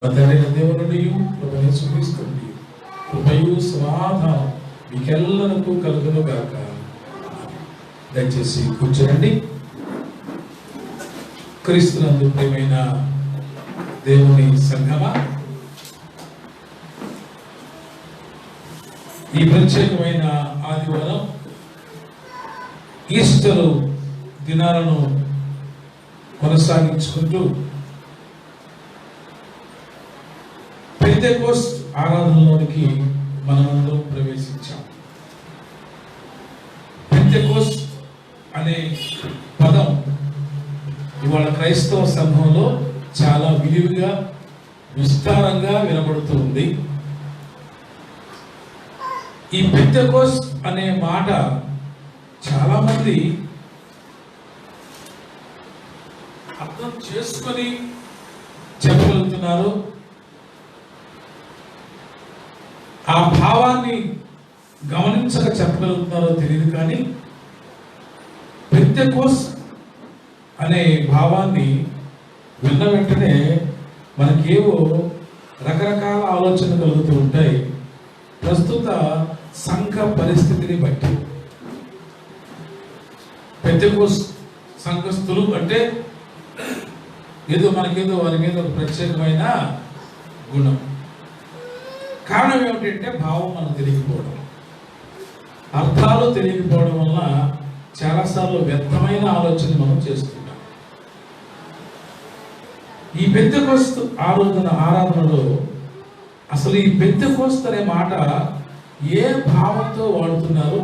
తండ్రైన దేవునియు ప్రభువైన యేసుక్రీస్తు కృపయు సమాధానం మీకెల్లరకు కలుగును గాక. దయచేసి కూర్చోండి. క్రీస్తునందు ప్రియమైన దేవుని సంఘమా, ఈ ప్రత్యేకమైన ఆదివారం ఈస్టర్ దినాలను కొనసాగించుకుంటూ పెంతెకోస్తు ఆరాధనలోనికి మనమందరం ప్రవేశించాం. పెంతెకోస్తు అనే పదం ఇవాళ క్రైస్తవ సంఘంలో చాలా విరివిగా విస్తారంగా వినబడుతూ ఉంది. ఈ పెంతెకోస్తు అనే మాట చాలా మంది అర్థం చేసుకొని చెప్పగలుగుతున్నారు. ఆ భావాన్ని గమనించక చెప్పగలుగుతున్నారో తెలియదు, కానీ పెంతెకోస్తు అనే భావాన్ని విన్న వెంటనే మనకేవో రకరకాల ఆలోచనలు కలుగుతూ ఉంటాయి. ప్రస్తుత సంఘ పరిస్థితిని బట్టి పెంతెకోస్తు సంఘస్థులు అంటే ఏదో మనకేదో వారి మీద ఒక ప్రత్యేకమైన గుణం. కారణం ఏమిటంటే భావం మనకు తెలియకపోవడం, అర్థాలు తెలియకపోవడం వల్ల చాలాసార్లు వ్యర్థమైన ఆలోచన మనం చేస్తుంటాం. ఈ పెంతెకోస్తు ఆరాధనలో అసలు ఈ పెంతెకోస్తు అనే మాట ఏ భావంతో వాడుతున్నారు,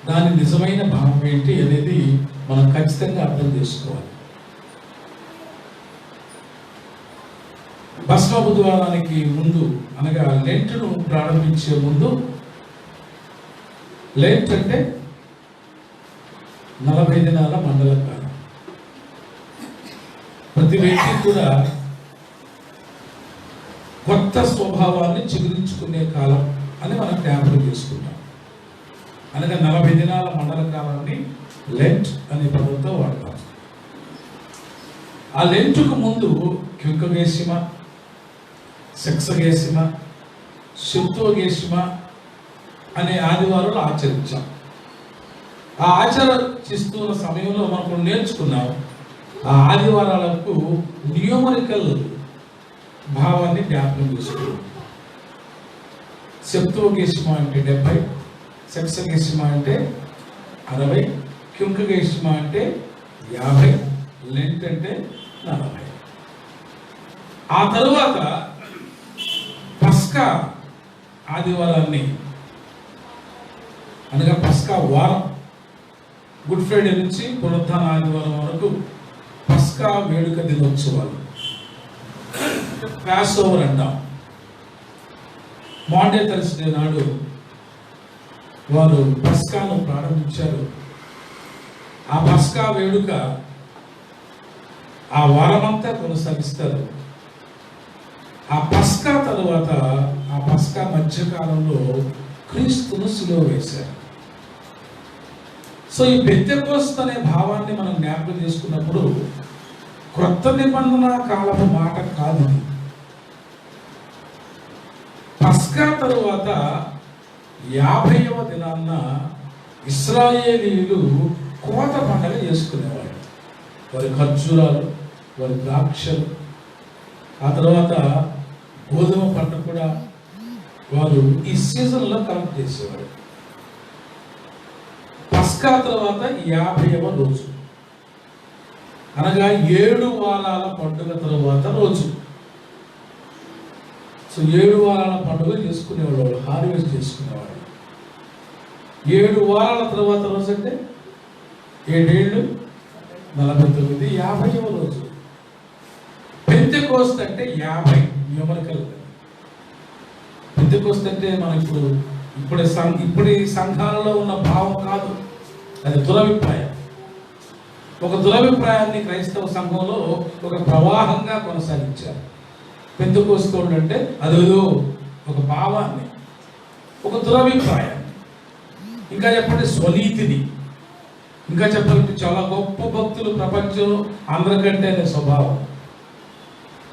దాని నిజమైన భావం ఏంటి అనేది మనం ఖచ్చితంగా అర్థం చేసుకోవాలి. బస్మ బుధవారానికి ముందు అనగా లెంట్ను ప్రారంభించే ముందు, లెంట్ అంటే 40 దినాల మండల కాలం. ప్రతి వ్యక్తి కూడా కొత్త స్వభావాన్ని చిగురించుకునే కాలం అని మనం జ్ఞాపకం చేసుకుంటాం. అనగా 40 దినాల మండల కాలాన్ని లెంట్ అనే పదంతో వాడతాం. ఆ లెంట్కు ముందు క్యుకగేసిమ, సెక్సగేసిమ, శుద్ధోగేసిమ అనే ఆదివారాలు ఆచరించాం. ఆ ఆచరిస్తున్న సమయంలో మనం నేర్చుకున్నాం. ఆ ఆదివారాలకు న్యూమరికల్ భావాన్ని జ్ఞాపకం చేసుకున్నాం. సెప్తోగేసిమ అంటే 70, సెక్సగేసిమ అంటే 60, క్యుకగేసిమ అంటే 50, లెంట్ అంటే 40. ఆ తరువాత పస్కా ఆదివారాన్ని అనగా పస్కా వారం, గుడ్ ఫ్రైడే నుంచి పునరుత్థాన ఆదివారం వరకు పస్కా వేడుక దినోత్సవాలు, పాస్ ఓవర్ అంటాం. మాండే థర్స్డే నాడు వారు పస్కాను ప్రారంభించారు. ఆ పస్కా వేడుక ఆ వారమంతా కొనసాగిస్తారు. ఆ పస్కా తరువాత ఆ పస్కా మధ్యకాలంలో క్రీస్తును సిలువ వేశారు. సో ఈ పెంతెకోస్తు అనే భావాన్ని మనం జ్ఞాపకం చేసుకున్నప్పుడు క్రొత్త నిబంధన కాలపు మాట కాదు. పస్కా తరువాత 50వ దినాన్న ఇశ్రాయేలీయులు కోత పండుగ చేసుకునేవారు. వారి ఖర్జూరాలు, వారి ద్రాక్షలు, ఆ తర్వాత గోధుమ పంట కూడా వారు ఈ సీజన్లో కలెక్ట్ చేసేవారు. పస్కా తర్వాత 50వ రోజు అనగా 7 వారాల పండుగ తరువాత రోజు. సో 7 వారాల పండుగ చేసుకునేవాళ్ళు, హార్వెస్ట్ చేసుకునేవాళ్ళు. 7 వారాల తర్వాత రోజు అంటే 7 ఏళ్ళు 49, 50వ రోజు. పెంతెకోస్తు అంటే 50 న్యూమరికల్. పెంతెకోస్తు అంటే మనం ఇప్పుడు ఈ సంఘాలలో ఉన్న భావం కాదు, అది దురభిప్రాయం. ఒక దురభిప్రాయాన్ని క్రైస్తవ సంఘంలో ఒక ప్రవాహంగా కొనసాగించారు. పెంతెకోస్తు అంటే అదేదో ఒక భావాన్ని, ఒక దురభిప్రాయాన్ని, ఇంకా చెప్పండి స్వనీతిని, ఇంకా చెప్పాలంటే చాలా గొప్ప భక్తులు ప్రపంచంలో అందరికంటే అనే స్వభావం.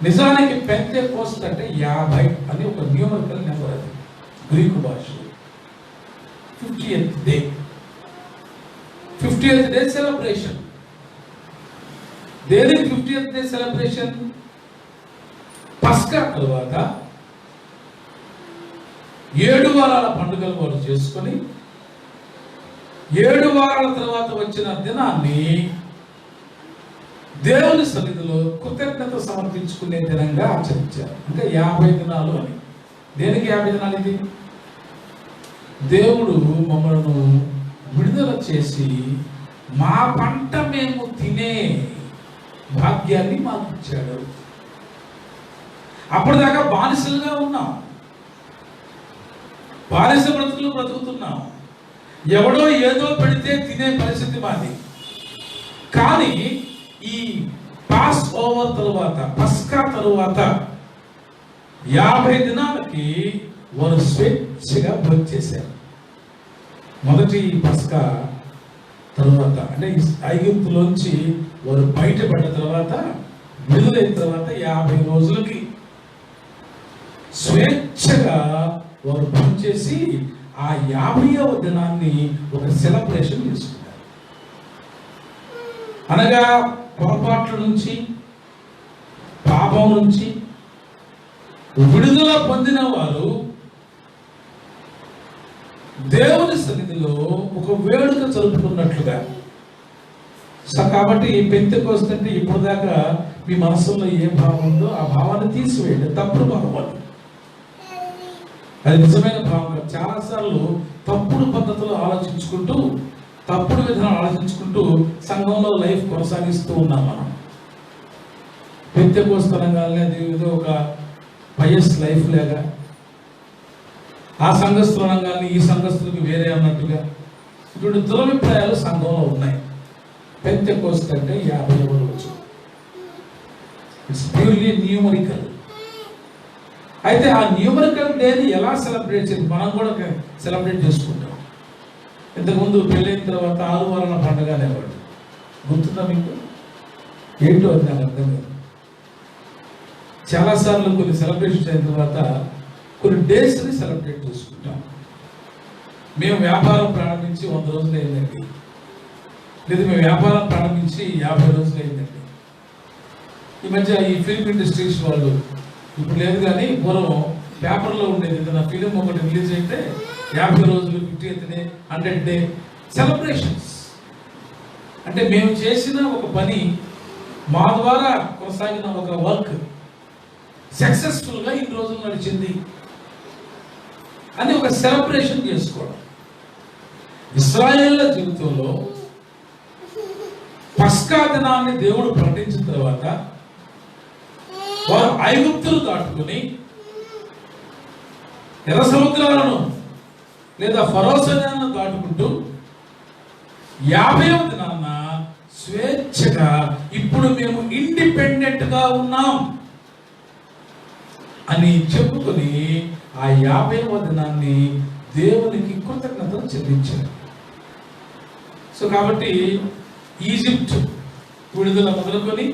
నిజానికి పెంతెకోస్తు అంటే 50 అని ఒక న్యూమరికల్ నెంబర్. అది గ్రీకు భాషలో 50th day. 50th day celebration. దేనికి 50th డే సెలబ్రేషన్? పస్కా తరువాత 7 వారాల పండుగలు వారు చేసుకొని 7 వారాల తర్వాత వచ్చిన దినాన్ని దేవుని సన్నిధిలో కృతజ్ఞత సమర్పించుకునే దినంగా ఆచరించారు. అంటే 50 దినాలు అని. దేనికి 50 దినాలు? ఇది దేవుడు మమ్మల్ని విడుదల చేసి మా పంట మేము తినే భాగ్యాన్ని మాకు ఇచ్చాడు. అప్పటిదాకా బానిసలుగా ఉన్నాం, బానిస బ్రతుకులు బ్రతుకుతున్నాం. ఎవడో ఏదో పెడితే తినే పరిస్థితి మాది. కానీ ఈ పాస్ ఓవర్ తరువాత, పస్కా తరువాత 50 దినాలకి వారు స్వేచ్ఛగా భోంచేశారు. మొదటి పస్కా తరువాత అంటే ఐగుప్తులోంచి వారు బయటపడిన తర్వాత, విడుదలైన తర్వాత 50 రోజులకి స్వేచ్ఛగా వారు భోంచేసి ఆ 50వ దినాన్ని ఒక సెలబ్రేషన్ చేసుకున్నారు. అనగా పొరపాట్ల నుంచి, పాపం నుంచి విడుదల పొందిన వారు దేవుని సన్నిధిలో ఒక వేడుక జరుపుకున్నట్లుగా. కాబట్టి పెంతెకోస్తు అంటే ఇప్పుడు దాకా మీ మనసులో ఏ భావం ఉందో ఆ భావాన్ని తీసివేయండి. తప్పుడు భావం అది. అది నిజమైన భావం. చాలాసార్లు తప్పుడు పద్ధతులు ఆలోచించుకుంటూ, తప్పుడు విధానం ఆలోచించుకుంటూ సంఘంలో లైఫ్ కొనసాగిస్తూ ఉన్నాం మనం. పెంతెకోస్తు అనగానే అది ఏదో ఒక పయస్ లైఫ్ లాగా, ఆ సంఘస్థులు అనగానే ఈ సంఘస్థులకు వేరే అన్నట్టుగా ఇటువంటి దురభిప్రాయాలు సంఘంలో ఉన్నాయి. పెంతెకోస్తు అంటే 50వ రోజు. It's purely numerical. అయితే ఆ న్యూమరికల్ డేని ఎలా సెలబ్రేట్ చేయాలి? మనం కూడా సెలబ్రేట్ చేసుకుంటాం. ఇంతకుముందు పెళ్ళైన తర్వాత 6 వారాల పండుగ అనేవాడు. గుర్తుందా మీకు? ఏంటో అది నాకు అర్థం కాదు. చాలాసార్లు కొన్ని సెలబ్రేషన్స్ అయిన తర్వాత కొన్ని డేస్ని సెలబ్రేట్ చేసుకుంటాం. మేము వ్యాపారం ప్రారంభించి 100 రోజులు అయిందండి, లేదా మేము వ్యాపారం ప్రారంభించి 50 రోజులు అయిందండి. ఈ మధ్య ఈ ఫిల్మ్ ఇండస్ట్రీస్ వాళ్ళు, ఇప్పుడు లేదు కానీ పూర్వం పేపర్లో ఉండేది, ఏదైనా ఫిలిం ఒకటి రిలీజ్ అయితే 50 రోజులు, 50th day, 100th day celebrations. అంటే మేము చేసిన ఒక పని, మా ద్వారా కొనసాగిన ఒక వర్క్ సక్సెస్ఫుల్గా ఇన్ని రోజులు నడిచింది అని ఒక సెలబ్రేషన్ చేసుకోవడం. ఇశ్రాయేళ్ల జీవితంలో పస్కా దినాన్ని దేవుడు ప్రకటించిన తర్వాత వారు ఐగుప్తులు దాటుకుని ఎర్ర సముద్రాలను లేదా ఫరో సైన్యాలను దాటుకుంటూ 50వ దినాన్న స్వేచ్ఛగా ఇప్పుడు మేము ఇండిపెండెంట్ గా ఉన్నాం అని చెప్పుకొని ఆ 50వ దినాన్ని దేవునికి కృతజ్ఞతలు చెల్లించారు. సో కాబట్టి ఈజిప్ట్ విడుదల మొదలుకొని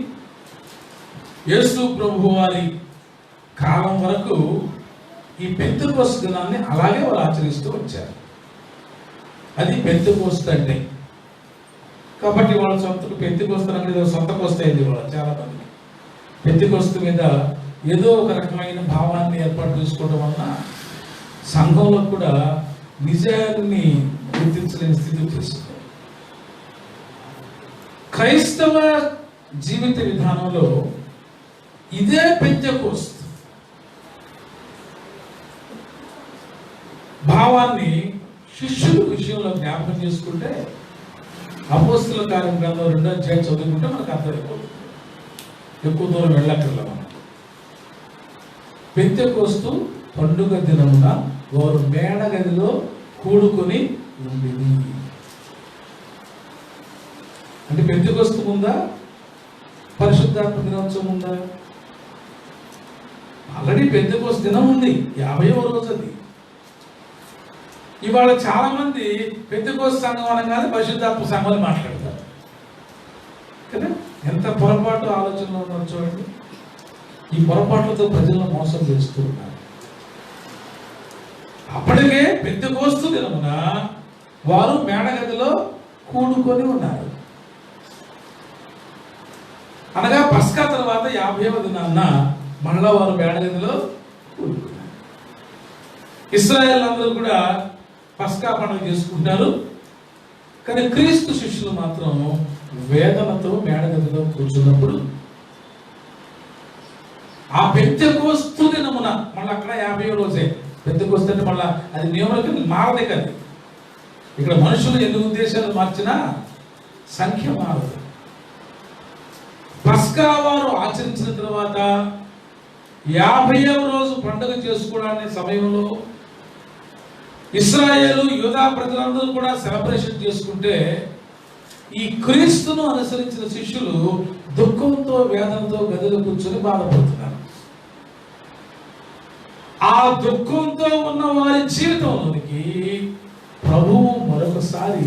యేసు ప్రభు వారి కాలం వరకు ఈ పెంతెకోస్తు దినాన్ని అలాగే వాళ్ళు ఆచరిస్తూ వచ్చారు. అది పెంతెకోస్తు అంటే. కాబట్టి వాళ్ళ సొంత పెంతెకోస్తు అనేది సొంత కోస్తు అయింది వాళ్ళ చాలా మంది. పెంతెకోస్తు మీద ఏదో ఒక రకమైన భావాన్ని ఏర్పాటు చేసుకోవడం వలన సంఘంలో కూడా నిజాన్ని గుర్తించలేని స్థితి చేస్తుంది. క్రైస్తవ జీవిత విధానంలో ఇదే పెంతెకోస్తు భావాన్ని శిష్యుల విషయంలో జ్ఞాపకం చేసుకుంటే, అపోస్తలుల కార్యం గ్రంథం 2వ అధ్యాయం చదువుకుంటే మనకు అర్థమైపోతుంది. ఎక్కువ దూరం వెళ్ళక్కర్లా మనం. పెంతెకోస్తు పండుగ దినమున వారు మేడగదిలో కూడుకొని ఉండేది. అంటే పెంతెకోస్తు ఉందా, పరిశుద్ధాత్మ దినోత్సవం ఉందా? ఆల్రెడీ పెంతెకోస్తు దినం ఉంది, 50వ రోజు అది. ఇవాళ చాలా మంది పెంతెకోస్తు సంఘం అనగానే పరిశుద్ధాత్మ సంఘం అని మాట్లాడతారు కదా. ఎంత పొరపాటు ఆలోచనలో ఉన్నారు చూడండి. ఈ పొరపాట్లతో ప్రజలను మోసం చేస్తూ ఉన్నారు. అప్పటికే పెంతెకోస్తు దినమున వారు మేడగదిలో కూడుకొని ఉన్నారు. అనగా పస్కా తర్వాత 50వ దినాన్న మళ్ళా వారు మేడగదిలో కూడుకున్నారు. ఇశ్రాయేల్ అందరూ కూడా పస్కా పండుగ చేసుకుంటారు. కానీ క్రీస్తు శిష్యులు మాత్రం వేదనతో మేడగదిలో కూర్చున్నప్పుడు ఆ పెంతెకోస్తు దినమున మళ్ళీ అక్కడ 50వ రోజే పెంతెకోస్తు అంటే మళ్ళీ అది నియమాలకి మారదే కదా. ఇక్కడ మనుషులు ఎన్ని ఉద్దేశాలు మార్చినా సంఖ్య మారదు. పస్కా వారు ఆచరించిన తర్వాత 50వ రోజు పండుగ చేసుకోవడానికి సమయంలో ఇశ్రాయేలు యూదా ప్రజలందరూ కూడా సెలబ్రేషన్ చేసుకుంటే ఈ క్రీస్తును అనుసరించిన శిష్యులు దుఃఖంతో వేదనతో గదిలో కూర్చొని బాధపడుతున్నారు. ఆ దుఃఖంతో ఉన్న వారి జీవితంలోనికి ప్రభువు మరొకసారి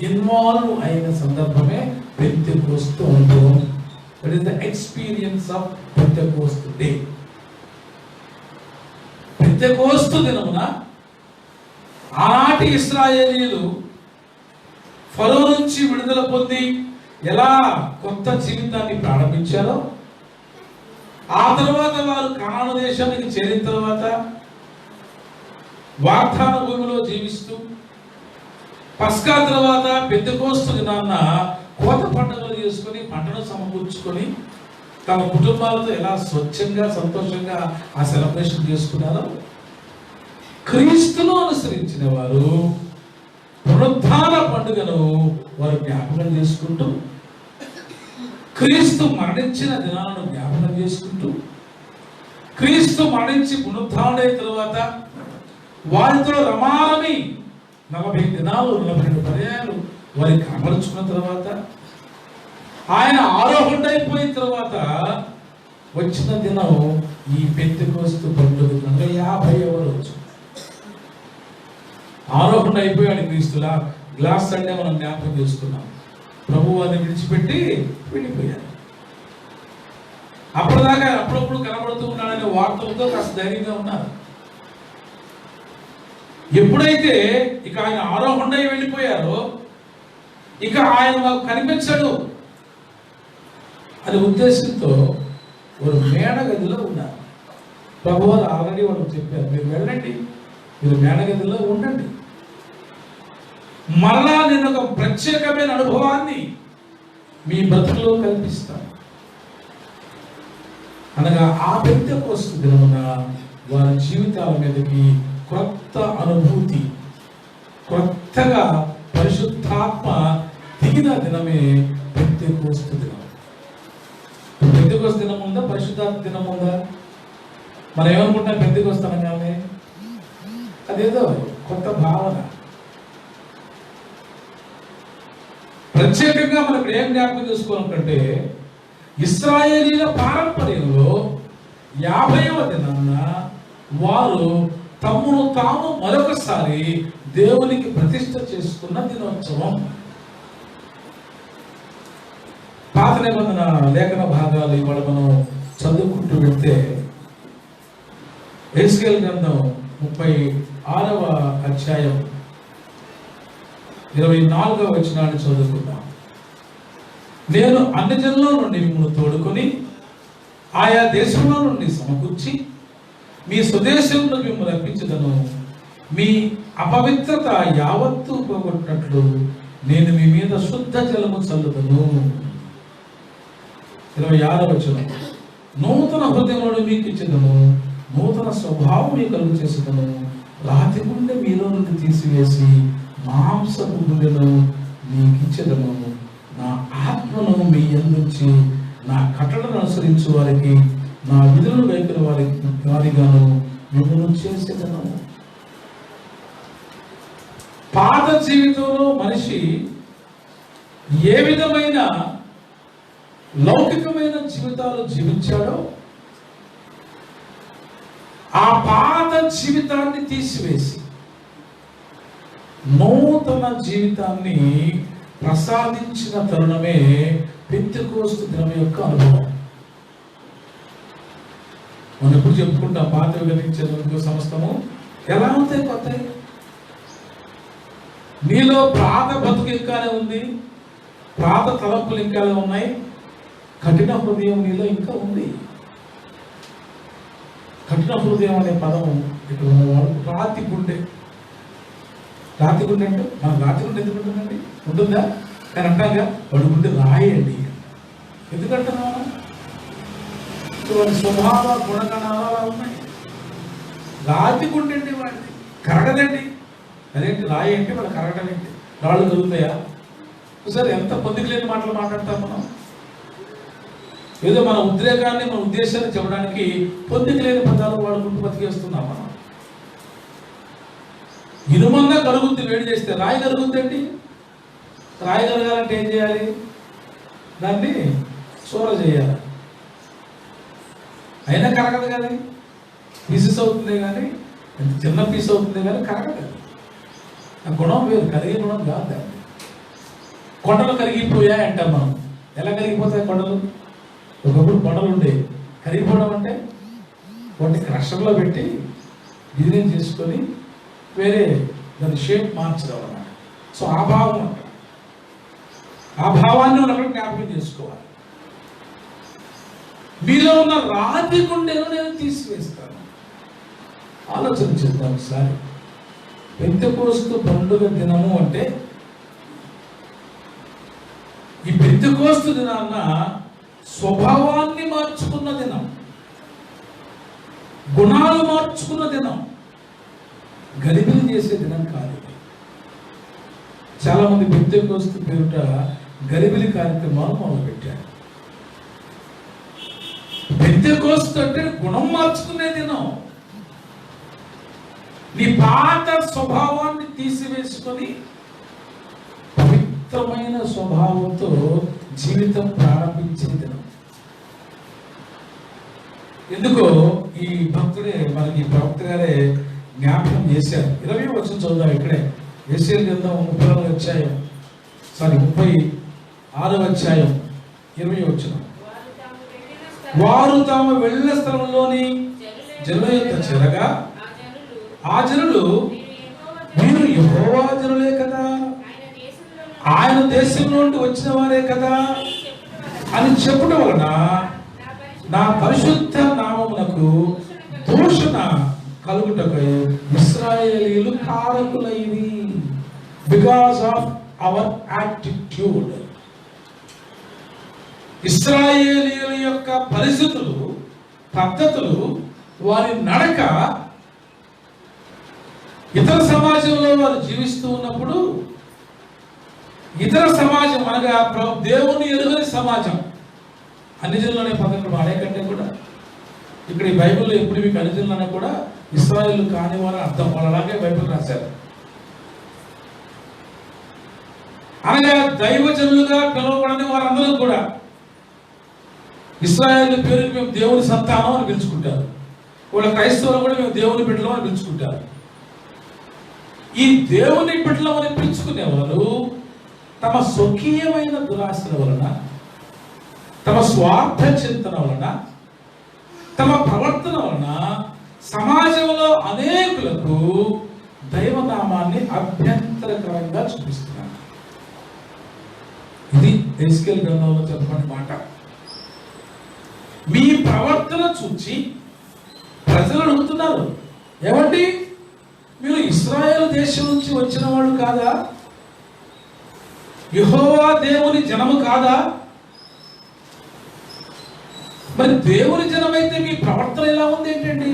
ఇన్వాల్వ్ అయిన సందర్భమే పెంతెకోస్తు అనుభవం. That is the experience of Pentecost day. Pentecost దినమున ఆనాటి ఇశ్రాయేలీయులు ఫరో నుంచి విడుదల పొంది ఎలా కొత్త జీవితాన్ని ప్రారంభించారో, ఆ తర్వాత వారు కనాను దేశానికి చేరిన తర్వాత వాగ్దాన భూమిలో జీవిస్తూ పస్కా తర్వాత పెంతెకోస్తు దినాన్న కోత పండుగలు చేసుకొని పంటను సమకూర్చుకొని తమ కుటుంబాలతో ఎలా స్వచ్ఛంగా సంతోషంగా ఆ సెలబ్రేషన్ చేసుకున్నారో, క్రీస్తును అనుసరించిన వారు పునరుత్థాన పండుగను వారు జ్ఞాపకం చేసుకుంటూ, క్రీస్తు మరణించిన దినాలను జ్ఞాపకం చేసుకుంటూ, క్రీస్తు మరణించి పునరుత్థానుడైన తర్వాత వారితో రమారమి 40 దినాలు 42 పర్యాయాలు వారికి అమర్చుకున్న తర్వాత ఆయన ఆరోహణైపోయిన తర్వాత వచ్చిన దినం ఈ పెంతెకోస్తు పండుగ 50వ రోజు. ఆరోహణ అయిపోయాడు క్రీస్తులా. గ్లాస్ సండే మనం జ్ఞాపకం చేసుకున్నాం. ప్రభు వారిని విడిచిపెట్టి వెళ్ళిపోయారు. అప్పటిదాకా అప్పుడప్పుడు కనబడుతూ ఉన్నాడనే వార్తలతో కాస్త ధైర్యంగా ఉన్నారు. ఎప్పుడైతే ఇక ఆయన ఆరోహణ అయి వెళ్ళిపోయారో ఇక ఆయన మాకు కనిపించడు అనే ఉద్దేశంతో వారు మేడగదిలో ఉన్నారు. ప్రభు వారు ఆల్రెడీ వాళ్ళకి చెప్పారు, మీరు వెళ్ళండి, మీరు మేడగదిలో ఉండండి, మరలా నేను ఒక ప్రత్యేకమైన అనుభవాన్ని మీ బ్రతుకులో కల్పిస్తాను అనగా ఆ పెంతెకోస్తు దినమున వారి జీవితాల మీదకి క్రొత్త అనుభూతి, క్రొత్తగా పరిశుద్ధాత్మ దిగిన దినమే పెంతెకోస్తు దినం. పెంతెకోస్తు దినం ఉందా, పరిశుద్ధాత్మ దినం ఉందా? మనం ఏమనుకుంటాం పెంతెకోస్తు అనగానే అదేదో కొత్త భావన. ప్రత్యేకంగా మనకు ఏం జ్ఞాపకం చేసుకోవాలంటే ఇశ్రాయేలీల పారంపర్యంలో 50వ దినాన వారు తమను తాము మరొకసారి దేవునికి ప్రతిష్ఠ చేసుకున్న దినోత్సవం. పాత నిబంధన లేఖన భాగాలు ఇవాళ మనం చదువుకుంటూ వెళ్తే ఎహెజ్కేలు గ్రంథం 36వ అధ్యాయం 24వ వచనాన్ని చదువుకుందాం. నేను అన్ని జనుల నుండి మిమ్మల్ని తోడుకొని ఆయా దేశంలో నుండి సమకూర్చి మీ స్వదేశంలో మిమ్మల్ని రప్పించదను. మీ అపవిత్రత యావత్తు పోగొట్టినట్లు నేను మీ మీద శుద్ధ జలము చల్లుదను. 26వ వచనం, నూతన హృదయములను మీకు ఇచ్చేదను, నూతన స్వభావం మీకు కలుగు చేసేదను. రాతి గుండె మీలో నుండి తీసివేసి మాంసపు గుండెను మీకు ఇచ్చేదను. నా ఆత్మను మీ యందుంచి నా కట్టడను అనుసరించు వారికి, నా విధులను వైఖరి వారిగాను మిమ్మల్ని చేసేదను. పాత జీవితంలో మనిషి ఏ విధమైన లౌకికమైన జీవితాలు జీవించాడో ఆ పాత జీవితాన్ని తీసివేసి నూతన జీవితాన్ని ప్రసాదించిన తరుణమే పెంతెకోస్తు దినం యొక్క అనుభవం. మనం ఎప్పుడు చెప్పుకుంటాం, పాతవి గతించే సమస్తము ఎలా ఉంటాయి కొత్తవి. నీలో పాత బతుకు ఇంకానే ఉంది, పాత తలంపులు ఇంకానే ఉన్నాయి, కఠిన హృదయం నీలో ఇంకా ఉంది. కఠిన హృదయం అనే పదం ఇక్కడ ఉన్నవాడు రాతి గుండె. రాతి గుండె అంటే మన రాతి గుండె ఎందుకు ఉంటుందండి? ఉంటుందా? కానీ అంటాగా వాడు గుండె రాయండి. ఎందుకంటున్నా? వాడి స్వభావ గుణగణాలు అలా ఉన్నాయి. రాతి గుండె అండి, వాడిది కరగదండి. అదేంటి రాయి అంటే వాడు కరగడం ఏంటి? రాళ్ళు కలుగుతాయా? సరే, ఎంత పొందిక లేని మాటలు మాట్లాడతాం మనం. ఏదో మన ఉద్రేకాన్ని, మన ఉద్దేశాన్ని చెప్పడానికి పొందిక లేని పదాలు వాడుకుంటూ బతికేస్తున్నాం మనం. ఇనుమన్నా కలుగుద్ది, వేడి చేస్తే రాయి కలుగుద్దండి. రాయి కలగాలంటే ఏం చేయాలి? దాన్ని సోర చేయాలి. అయినా కరగదు కానీ, పీసెస్ అవుతుంది కానీ, చిన్న పీస్ అవుతుంది కానీ కరగదు. ఆ గుణం వేరు, కరిగే గుణం కాదు దాన్ని. కొండలు కరిగిపోయాయి అంటాం మనం. ఎలా కరిగిపోతాయి కొండలు? ఒకప్పుడు కొండలు ఉండే, కరిగిపోవడం అంటే వాటిని క్రషర్లో పెట్టి డిజైన్ చేసుకొని వేరే దాని షేప్ మార్చడం అన్నమాట. సో ఆ భావం అంట, ఆ భావాన్ని మనం అక్కడ జ్ఞాపకం చేసుకోవాలి. మీలో ఉన్న రాతి గుండెను నేను తీసివేస్తాను. ఆలోచన చేద్దాం ఒకసారి. పెంతెకోస్తు పండుగ దినము అంటే, ఈ పెంతెకోస్తు దినాన్న స్వభావాన్ని మార్చుకున్న దినం, గుణాలు మార్చుకున్న దినం, గలిబిలి చేసే దినం కాదు. చాలా మంది పెంతెకోస్తు పేరుట గలిబిలి కార్యక్రమాలు మొదలుపెట్టారు. పెంతెకోస్తు అంటే గుణం మార్చుకునే దినం. నీ పాత స్వభావాన్ని తీసివేసుకొని పవిత్రమైన స్వభావంతో జీవితం ప్రారంభించే దినం. ఎందుకో ఈ భక్తుడే మనకి ప్రవక్త గారే జ్ఞాపకం చేశారు. 20వ వచనం చదువుదాం. ఇక్కడే యెషయా గ్రంథం 36వ అధ్యాయం 20వ వచనం. వారు తాము వెళ్ళిన స్థలంలోని జనుల యొక్క చెరగా ఆ జనులు మీరు యెహోవా జనులే కదా, ఆయన దేశంలో నుండి వచ్చిన వారే కదా అని చెప్పడం వలన నా పరిశుద్ధ నామమునకు దూషణ కలుగుటకై ఇశ్రాయేలీయులు కారకులైరి. Because of our attitude. ఇశ్రాయేలీయుల యొక్క పరిస్థితులు, పద్ధతులు, వారి నడక ఇతర సమాజంలో వారు జీవిస్తూ ఉన్నప్పుడు, ఇతర సమాజం అనగా దేవుని ఎరుగని సమాజం, అన్ని జనులనే పదం వాడే కంటే కూడా ఇక్కడ ఈ బైబిల్లో ఎప్పుడు మీకు అన్ని జనులనే కూడా ఇశ్రాయేలు కాని వారు అర్థం. వాళ్ళు అలాగే బైబిల్ రాశారు. అనగా దైవజనులుగా పిలువబడని వారందరూ కూడా ఇశ్రాయేలు పేరుకి మేము దేవుని సంతానం అని పిలుచుకుంటారు. వాళ్ళ క్రైస్తవులు కూడా మేము దేవుని బిడ్డలం అని పిలుచుకుంటారు. ఈ దేవుని బిడ్డలం అని పిలుచుకునేవారు తమ స్వకీయమైన దురాశల వలన, తమ స్వార్థ చింతన వలన, తమ ప్రవర్తన వలన సమాజంలో అనేకులకు దైవనామాన్ని అభ్యంతరకరంగా చూపిస్తున్నారు. ఇది ఎస్కేల్ గ్రంథంలో చెప్పబడిన మాట. మీ ప్రవర్తన చూచి ప్రజలు అడుగుతున్నారు, ఏమండి మీరు ఇశ్రాయేలు దేశం నుంచి వచ్చిన వాళ్ళు కాదా? యెహోవా దేవుని జనము కాదా? మరి దేవుని జనమైతే మీ ప్రవర్తన ఎలా ఉంది ఏంటండి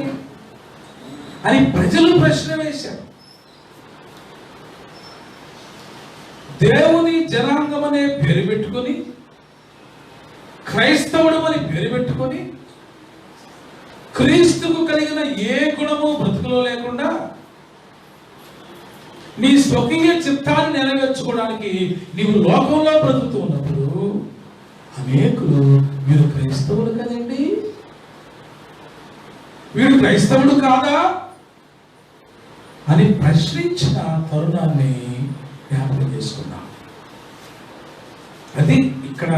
అని ప్రజలు ప్రశ్న వేశారు. దేవుని జనాంగం అనే పేరు పెట్టుకొని, క్రైస్తవుడు అని పేరు పెట్టుకొని, క్రీస్తుకు కలిగిన ఏ గుణము బ్రతుకులో లేకుండా నీ స్వకీయ చిత్తాన్ని నెరవేర్చుకోవడానికి నీవు లోకంలో బ్రతుకుతూ ఉన్నప్పుడు అనేకులు మీరు క్రైస్తవుడు కదండి, వీడు క్రైస్తవుడు కాదా అని ప్రశ్నించిన తరుణాన్ని జ్ఞాపకం చేసుకున్నాం. అది ఇక్కడ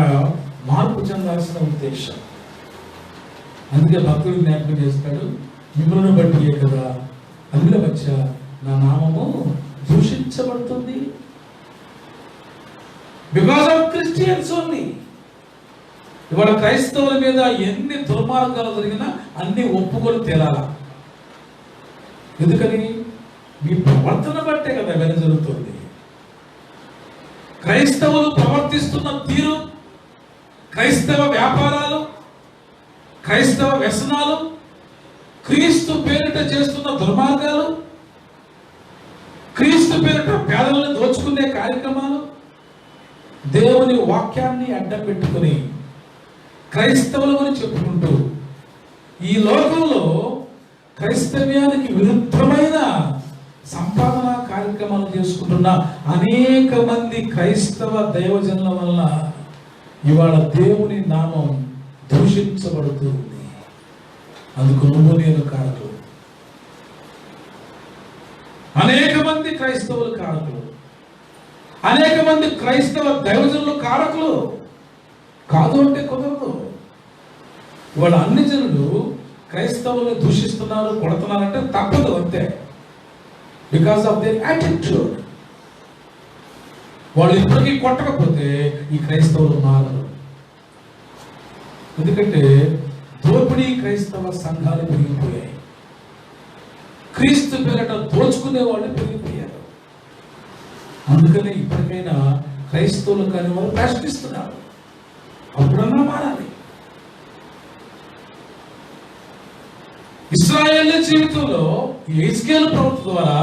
మార్పు చెందాల్సిన ఉద్దేశం. అందుకే భక్తుడు జ్ఞాపకం చేస్తాడు, మిమ్మల్ని బట్టియే కదా అందులో మధ్య నా నామము దూషించబడుతుంది. Because of Christians only. ఇవాళ క్రైస్తవుల మీద ఎన్ని దుర్మార్గాలు జరిగినా అన్ని ఒప్పుకొని తేలాల. ఎందుకని? మీ ప్రవర్తన బట్టే కదా ఇవన్నీ జరుగుతుంది. క్రైస్తవులు ప్రవర్తిస్తున్న తీరు, క్రైస్తవ వ్యాపారాలు, క్రైస్తవ వ్యసనాలు, క్రీస్తు పేరిట చేస్తున్న దుర్మార్గాలు, క్రీస్తు పేరిట పేదలను దోచుకునే కార్యక్రమాలు, దేవుని వాక్యాన్ని అడ్డం పెట్టుకుని క్రైస్తవుల గురించి చెప్పుకుంటూ ఈ లోకంలో క్రైస్తవ్యానికి విరుద్ధమైన సంపాదన కార్యక్రమాలు చేసుకుంటున్న అనేక మంది క్రైస్తవ దైవజనుల వల్ల ఇవాళ దేవుని నామం దూషించబడుతుంది. అందుకు నువ్వు నేను కారకులు. అనేక మంది క్రైస్తవులు కారకులు, అనేక మంది క్రైస్తవ దైవజనులు కారకులు. కాదు అంటే కుదరదు. ఇవాళ అన్ని జనులు క్రైస్తవులను దూషిస్తున్నారు, కొడుతున్నారంటే తప్పదు, అంతే. Because of their attitude. వాళ్ళు ఇప్పటికీ కొట్టకపోతే ఈ క్రైస్తవులు మారరు. ఎందుకంటే దోపిడీ క్రైస్తవ సంఘాలు పెరిగిపోయాయి. క్రీస్తు పేరట దోచుకునే వాళ్ళు పెరిగిపోయారు. అందుకనే ఇప్పటికైనా క్రైస్తవులు కానీ వాళ్ళు ప్రశ్నిస్తున్నారు, అప్పుడన్నా మారాలి. ఇశ్రాయేలు జీవితంలో యెహెజ్కేలు ప్రవక్త ద్వారా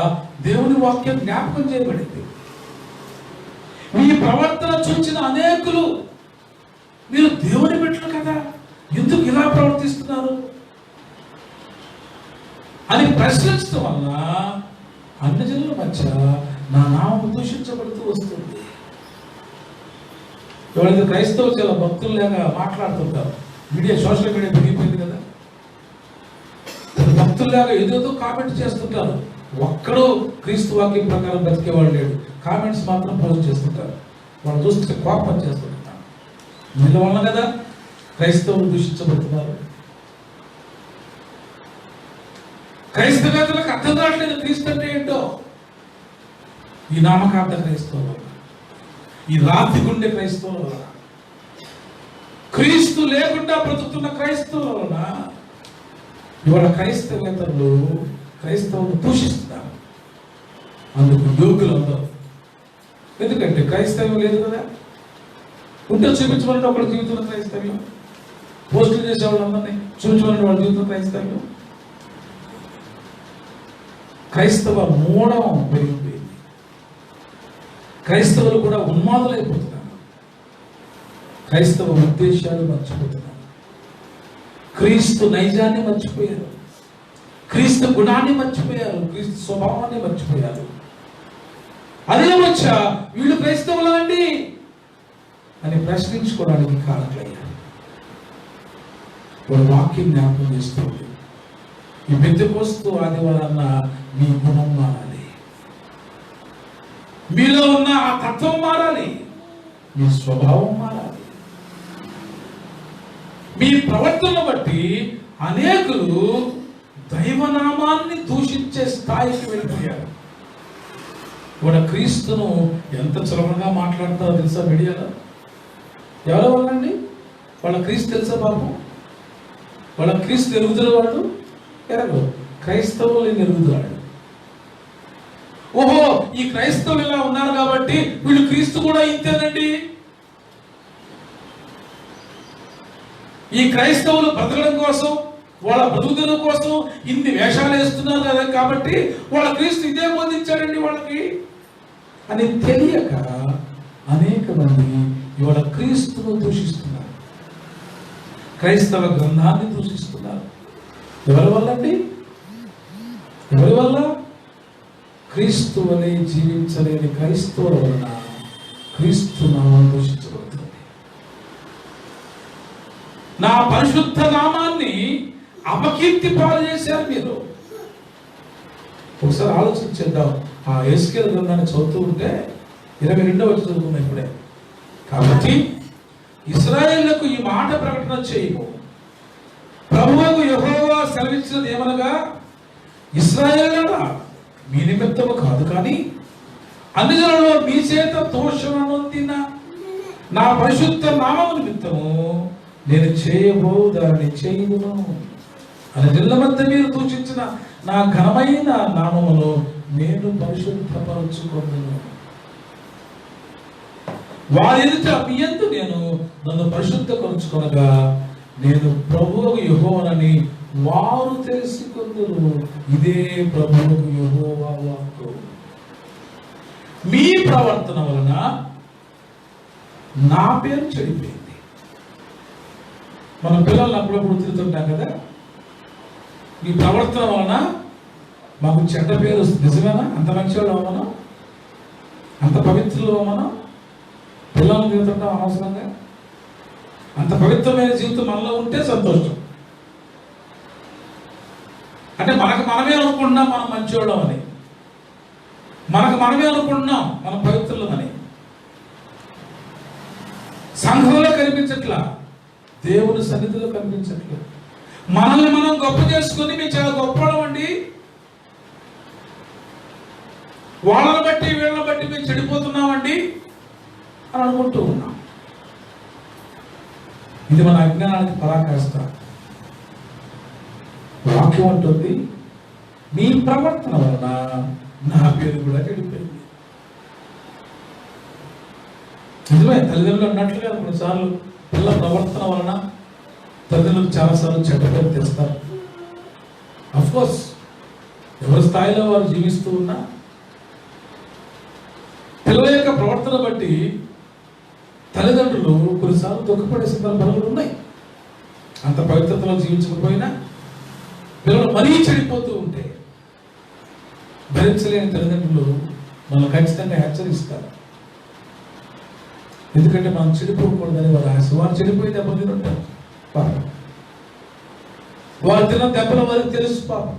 దేవుని వాక్యం జ్ఞాపకం చేయబడింది. మీ ప్రవర్తన చూచిన అనేకులు మీరు దేవుని బిడ్డలు కదా, ఎందుకు ఇలా ప్రవర్తిస్తున్నారు అని ప్రశ్నించడం వల్ల అన్ని జనుల మధ్య నా నామం దూషించబడుతూ వస్తుంది. ఎవరైతే క్రైస్తవులు చాలా భక్తుల్లాగా మాట్లాడుతుంటారు, మీడియా సోషల్ మీడియా పెరిగిపోయింది కదా, భక్తుల్లాగా ఏదేదో కామెంట్ చేస్తుంటారు. ఒక్కడో క్రీస్తు వాక్యం ప్రకారం బ్రతికేవాడు లేడు. కామెంట్స్ మాత్రం పోస్ట్ చేస్తుంటారు. వాళ్ళు చూస్తే కోపం చేస్తుంటారు. వీళ్ళ వల్ల కదా క్రైస్తవులు దూషించబడుతున్నారు. క్రైస్తవేతలకు అర్థం కావట్లేదు క్రీస్తు అంటే ఏంటో. ఈ నామకార్థ క్రైస్తవుల వల్ల, ఈ రాతి గుండె క్రైస్తవుల వల్ల, క్రీస్తు లేకుండా బ్రతుకుతున్న క్రైస్తవుల వలన ఇవాళ క్రైస్తవేతరులు క్రైస్తవులు దూషిస్తున్నారు. అందుకు యోగ్యులు అందరూ. ఎందుకంటే క్రైస్తవ్యం లేదు కదా. ఉంటే చూపించమని ఒకళ్ళ జీవితంలో క్రైస్తవ్యం, పోస్టులు చేసేవాళ్ళు అందరినీ చూపించమని వాళ్ళ జీవితంలో క్రైస్తవ్యం. క్రైస్తవ మూఢం పెరిగిపోయింది. క్రైస్తవులు కూడా ఉన్మాదులైపోతున్నారు. క్రైస్తవ ఉద్దేశాలు మర్చిపోతున్నారు. క్రీస్తు నైజాన్ని మర్చిపోయారు, క్రీస్తు గుణాన్ని మర్చిపోయారు, క్రీస్తు స్వభావాన్ని మర్చిపోయారు. అదే వచ్చా వీళ్ళు క్రైస్తవులా అండి అని ప్రశ్నించుకోవడానికి కారణమయ్యారు. వాడు వాక్యం జ్ఞాపకం చేస్తుంది, ఈ పెద్దెకొస్తూ ఆదివారాన్న మీ గుణం మారాలి, మీలో ఉన్న ఆ తత్వం మారాలి, మీ స్వభావం మారాలి. మీ ప్రవర్తన బట్టి అనేకులు దైవనామాన్ని దూషించే స్థాయికి వెళ్ళిపోయారు. కూడా క్రీస్తును ఎంత సులభంగా మాట్లాడతారో తెలుసా మీడియాలో. ఎవరో వాళ్ళండి, వాళ్ళ క్రీస్తు తెలుసా పాపం? వాళ్ళ క్రీస్తు ఎరుగుదల వాళ్ళు ఎరగరు, క్రైస్తవులు ఎరుగుదలాడు. ఓహో, ఈ క్రైస్తవులు ఇలా ఉన్నారు కాబట్టి వీళ్ళు క్రీస్తు కూడా ఇంతేనండి. ఈ క్రైస్తవులు బ్రతకడం కోసం, వాళ్ళ బ్రతుకుదల కోసం ఇన్ని వేషాలు వేస్తున్నారు కదా, కాబట్టి వాళ్ళ క్రీస్తు ఇదే బోధించాడండి వాళ్ళకి అని తెలియక అనేక మంది ఇవాళ క్రీస్తును దూషిస్తున్నారు, క్రైస్తవ గ్రంథాన్ని దూషిస్తున్నారు. ఎవరి వల్ల అండి? ఎవరి వల్ల? క్రీస్తు వలె జీవించలేని క్రైస్తవుల వలన క్రీస్తు నామం దూషించబడుతుంది. నా పరిశుద్ధ నామాన్ని అపకీర్తి పాలు చేశారు మీరు. ఒకసారి ఆలోచించేద్దాం. ఆ యెహెజ్కేలు గ్రంథాన్ని చదువుతూ ఉంటే 22వ వచనం చదువుకున్నాం ఇప్పుడే. కాబట్టి ఇశ్రాయేలుకు ఈ మాట ప్రకటన చేయము, ప్రభువుకు యెహోవా సెలవిచ్చినది ఏమనగా, ఇశ్రాయేలులారా, మీ నిమిత్తము కాదు కానీ అన్ని జనులలో మీ చేత దోషణ నొందిన నా పరిశుద్ధ నామము నిమిత్తము నేను చేయబో దానిని చేయుదును. అని జనుల మధ్య మీరు దూషించిన నా ఘనమైన నామమును నేను పరిశుద్ధపరచుకొందును. వారి ఎదుట మీ యందు నేను నన్ను పరిశుద్ధపరచుకొనగా నేను ప్రభువుకు యెహోవానని వారు తెలుసుకొందురు. ఇదే ప్రభువుకు యెహోవా వాక్కు. మీ ప్రవర్తన వలన నా పేరు చెడిపోయింది. మన పిల్లల్ని అప్పుడప్పుడు తిరుగుతుంటాం కదా, మీ ప్రవర్తన వలన మాకు చెడ్డ పేరు వస్తుంది. నిజమేనా? అంత మంచివాళ్ళు మనం, అంత పవిత్రులు మనం పిల్లల్ని తిరుగుతుంటాం అవసరంగా. అంత పవిత్రమైన జీవితం మనలో ఉంటే సంతోషం. అంటే మనకు మనమే అనుకుంటున్నాం మనం మంచివాళ్ళం అని, మనకు మనమే అనుకుంటున్నాం మనం పవిత్రులమని. సంఘంలో కనిపించట్లా, దేవుని సన్నిధిలో కనిపించట్లా. మనల్ని మనం గొప్ప చేసుకుని మేము చాలా గొప్పవాళ్ళం అండి, వాళ్ళని బట్టి వీళ్ళని బట్టి మేము చెడిపోతున్నామండి అని అనుకుంటూ ఉన్నాం. ఇది మన అజ్ఞానానికి పరాకాష్ట. వాక్యం అంటుంది, మీ ప్రవర్తన వలన నా పేరు కూడా చెడిపోయింది. నిజమే, తల్లిదండ్రులు అన్నట్లుగా కొన్నిసార్లు పిల్లల ప్రవర్తన వలన తల్లిదండ్రులు చాలాసార్లు చెడ్డ పేరు తెస్తారు. అఫ్కోర్స్ ఎవరి స్థాయిలో వారు జీవిస్తూ ఉన్నా పిల్లల యొక్క ప్రవర్తన బట్టి తల్లిదండ్రులు కొన్నిసార్లు దుఃఖపడే సందర్భాలు ఉన్నాయి. అంత పవిత్రతలో జీవించకపోయినా పిల్లలు మరీ చెడిపోతూ ఉంటే భరించలేని తల్లిదండ్రులు మనం ఖచ్చితంగా హెచ్చరిస్తారు. ఎందుకంటే మనం చెడిపోకూడదని వారు ఆశ. వారు చెడిపోయి దెబ్బలు తింటారు పాపం. వారు తిన్న దెబ్బలు వారికి తెలుసు పాపం.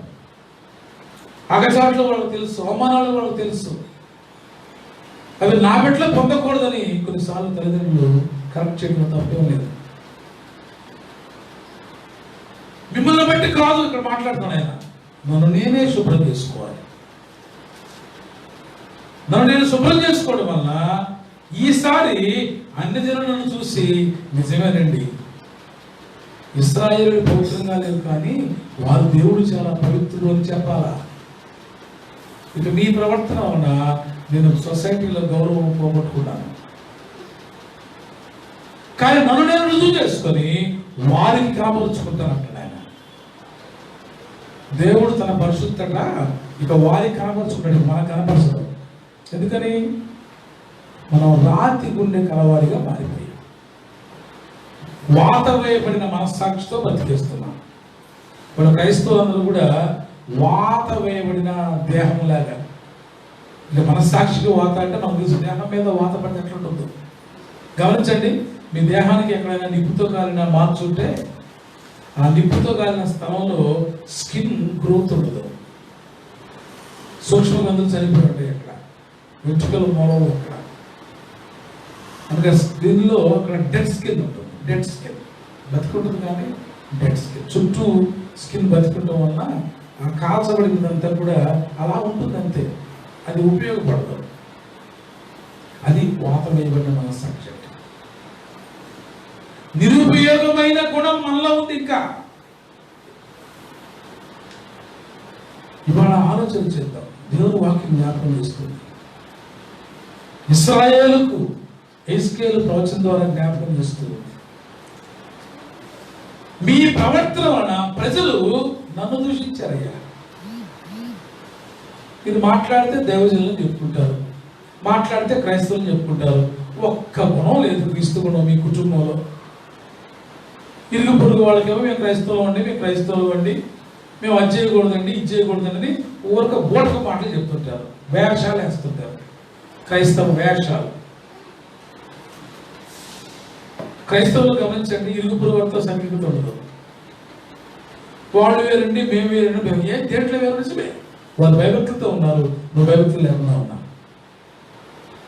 అగచాట్లు వాళ్ళకి తెలుసు, అవమానాలు వాళ్ళకి తెలుసు. అవి నా బిడ్డలో పొందకూడదని కొన్నిసార్లు తల్లిదండ్రులు కరెక్ట్ చేయడం తప్పేం లేదు. మిమ్మల్ని బట్టి కాదు ఇక్కడ మాట్లాడుతున్నాను ఆయన. నన్ను నేనే శుభ్రం చేసుకోవాలి. నన్ను నేను శుభ్రం చేసుకోవడం వల్ల ఈసారి అన్ని జనులు నన్ను చూసి నిజమేనండి, ఇశ్రాయేలు పవిత్రంగా లేవు కానీ వారు దేవుడు చాలా పవిత్రుడు అని చెప్పాలా. ఇక మీ ప్రవర్తన వలన నేను సొసైటీలో గౌరవం పోగొట్టుకున్నాను. కానీ నన్ను నేను రుజువు చేసుకొని వారికి కనబరుచుకుంటానంటాడు ఆయన. దేవుడు తన పరిశుద్ధంగా ఇక వారికి కనబరుచుకుంటాడు, మనకు కనపరచదు. ఎందుకని? మనం రాతి గుండె కలవాడిగా మారిపోయాం. వాత వేయబడిన మనస్సాక్షితో బ్రతికేస్తున్నాం. మన క్రైస్తవులందరూ కూడా వాత వేయబడిన దేహం లాగా. ఇక మనస్సాక్షికి వాత అంటే మనకు తెలుసు, దేహం మీద వాత పడితే ఎట్లుంటుందో గమనించండి. మీ దేహానికి ఎక్కడైనా నిప్పుతో కాలిన మార్చు ఉంటే ఆ నిప్పుతో కాలిన స్థలంలో స్కిన్ గ్రోత్ ఉండదు. సూక్ష్మగంధులు చనిపోయి ఉంటాయి అక్కడ, వెంట్రుకలు మూలవు అక్కడ. అందుకే స్కిన్లో అక్కడ డెడ్ స్కిన్ ఉంటుంది. డెడ్ స్కిన్ బతికుంటుంది కానీ డెడ్ స్కిన్ చుట్టూ స్కిన్ బతికుండటం వల్ల ఆ కాల్చబడినదంతా కూడా అలా ఉంటుంది అంతే, అది ఉపయోగపడదు. అది వాత వేయబడిన మనస్సాక్షి. నిరుపయోగమైన గుణం మనలో ఉంది. ఇంకా ఇవాళ ఆలోచన చేద్దాం. దేవుని వాక్యం జ్ఞాపకం చేస్తుంది. ఇశ్రాయేలుకు యెహెజ్కేలు ప్రవచనం ద్వారా జ్ఞాపకం చేస్తుంది. మీ ప్రవర్తన వలన ప్రజలు నన్ను దూషించారయ్యా. ఇది మాట్లాడితే దైవజనులను చెప్పుకుంటారు, మాట్లాడితే క్రైస్తవులను చెప్పుకుంటారు. ఒక్క గుణం లేదు క్రీస్తు గుణం మీ కుటుంబంలో. ఇరుగు పొరుగు వాళ్ళకేమో మేము క్రైస్తవులు అండి, మేము క్రైస్తవులు అండి, మేము అది చేయకూడదండి, ఇది చేయకూడదండి ఊరిక బోటక మాటలు చెప్తుంటారు, వేషాలు వేస్తుంటారు. క్రైస్తవ వేషాలు. క్రైస్తవులు గమనించండి, ఇరుగు పొరుగు వారితో సన్నిహితం ఉండదు. వాళ్ళు వేరండి, మేము వేరండి, మేము ఏ దేంట్లో వేరు నిజమే. వాళ్ళు భయభక్తులతో ఉన్నారు, నువ్వు భయభక్తులు లేకుండా ఉన్నావు.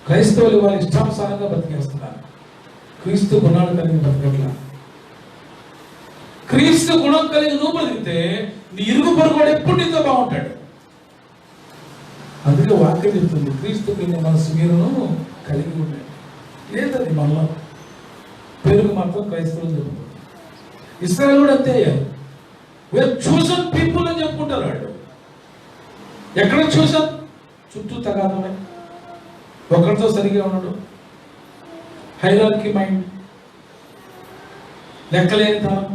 క్రైస్తవులు వాళ్ళ ఇష్టానుసారంగా బతికేస్తున్నారు, క్రీస్తు గుణాలు కలిగి బతకట్లా. క్రీస్తు గుణం కలిగి నువ్వు బ్రతికితే నీ ఇరుగు పొరుగు వాడు ఎప్పుడు నీతో బాగుంటాడు. అందుకే వాక్యం చెప్తుంది, క్రీస్తు మనసు మీరును కలిగి ఉండండి. లేదండి మనలో పేరుకు మాత్రం క్రైస్తవులు చెప్పుకుంటారు. ఇశ్రాయేలు కూడా అంతే అయ్యారు. వీఆర్ చూసన్ పీపుల్ అని చెప్పుకుంటారు వాళ్ళు. ఎక్కడ చూసాం? చుట్టూ తగాదమే, ఒకరితో సరిగా ఉండడు, హైరార్కీ మైండ్, లెక్కలేని తనం,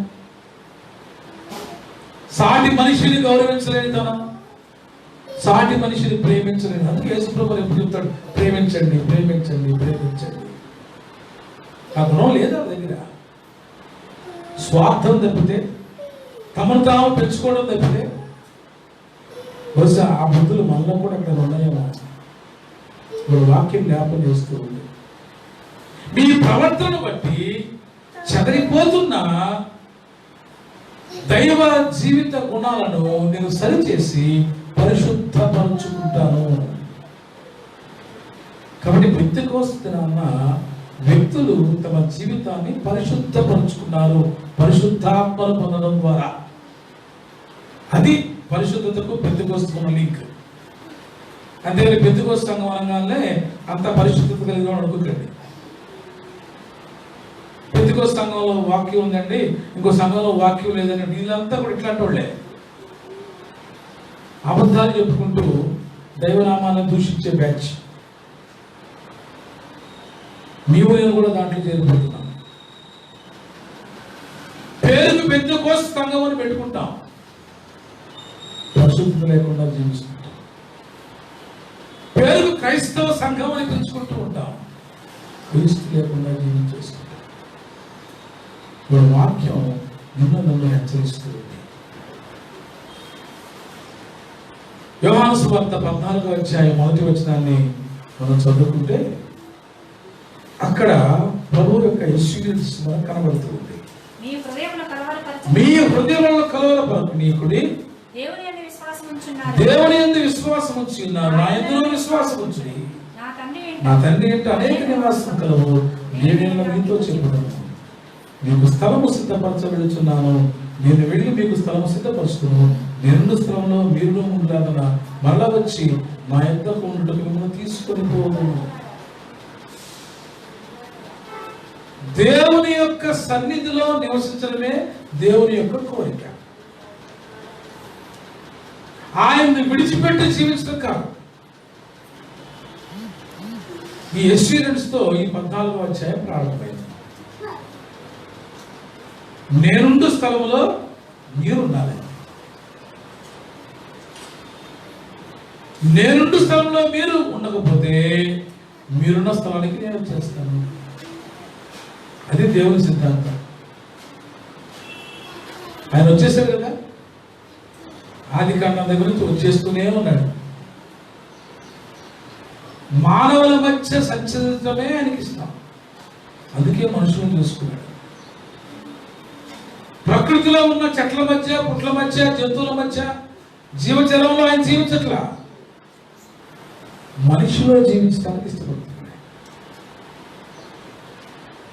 సాటి మనిషిని గౌరవించలేని తనం, సాటి మనిషిని ప్రేమించలేని. అందుకే యేసుప్రభువు ఎప్పుడు చెప్తాడు, ప్రేమించండి ప్రేమించండి ప్రేమించండి. ఆ గుణం లేదా దగ్గర. స్వార్థం తప్పితే, తమను తాము పెంచుకోవడం తప్పితే, బహుశా ఆ బుద్ధులు మనలో కూడా అక్కడ ఉన్నాయేమో. ఇప్పుడు వాక్యం జ్ఞాపకం చేస్తూ ఉంది, మీ ప్రవర్తనను బట్టి చెదరిపోతున్న దైవ జీవిత గుణాలను నేను సరిచేసి పరిశుద్ధపరుచుకుంటాను. కాబట్టి పెంతెకోస్తున్న వ్యక్తులు తమ జీవితాన్ని పరిశుద్ధపరుచుకున్నారు, పరిశుద్ధాత్మను పొందడం ద్వారా. అది పరిశుద్ధతకు పెంతెకోస్తున్న లింక్. అంతేగాని పెంతెకోస్తు సంఘం అనగానే అంత పరిశుద్ధత కలిగిన అనుకోకండి. పెంతెకోస్తు సంఘంలో వాక్యం ఉందండి, ఇంకో సంఘంలో వాక్యం లేదండి, వీళ్ళంతా కూడా ఇట్లాంటి వాళ్ళే. అబద్ధాలు చెప్పుకుంటూ దైవనామాన్ని దూషించే బ్యాచ్. నీవు నేను కూడా దాంట్లో చేరిపోతున్నాం. పేరుకు పెంతెకోస్తు సంఘం అని పెట్టుకుంటాం, పరిశుద్ధత లేకుండా జీవిస్తుంటాం. పేరుకు క్రైస్తవ సంఘం అని పెంచుకుంటూ ఉంటాం, క్రీస్తు లేకుండా జీవించేస్తుంటాం. ఇప్పుడు వాక్యం నిన్ను నన్ను హెచ్చరిస్తూ ఉంది. యోహాను సువార్త 14వ అధ్యాయం 1వ వచనాన్ని మనం చదువుకుంటే అక్కడ ప్రభువు యొక్క యశ్వరీయ మనకు కనబడుతుంది. మీ హృదయంలో కలవరపరచనీయుడి దేవుని యందు విశ్వాసం ఉంచి ఉన్నారు, నా యందు విశ్వాసం ఉంచి. నా తండ్రి అంటే అనేక నివాసం కలవు, నేను మీతో చెప్పున్నాను. మీకు స్థలము సిద్ధపరచబడుచున్నాను, నేను వెళ్ళి మీకు స్థలము సిద్ధపరుచుకును. నేను స్థలంలో మీరు ఉండలాగన మళ్ళా వచ్చి నా యొద్దకు ఉండుటకు మిమ్మల్ని తీసుకొని పోదును. దేవుని యొక్క సన్నిధిలో నివసించడమే దేవుని యొక్క కోరిక. ఆయన్ని విడిచిపెట్టి జీవించడం కాదు. ఈ ఎస్యూరెన్స్తో ఈ 14వ అధ్యాయం ప్రారంభమైంది. నేనుండు స్థలంలో మీరుండాలి. నేనుండు స్థలంలో మీరు ఉండకపోతే మీరున్న స్థలానికి నేను వచ్చేస్తాను. అది దేవుని సిద్ధాంతం. ఆయన వచ్చేసాడు కదా, ఆది కాండం దగ్గర నుంచి వచ్చేస్తూనే ఉన్నాడు. మానవుల మధ్య సంచరించడమే ఆయనకి ఇష్టం. అందుకే మనుషులను చూసుకున్నాడు. ప్రకృతిలో ఉన్న చెట్ల మధ్య, పుట్ల మధ్య, జంతువుల మధ్య, జీవచరంలో ఆయన జీవించట్లా, మనిషిలో జీవించడానికి ఇష్టపడుతున్నాడు.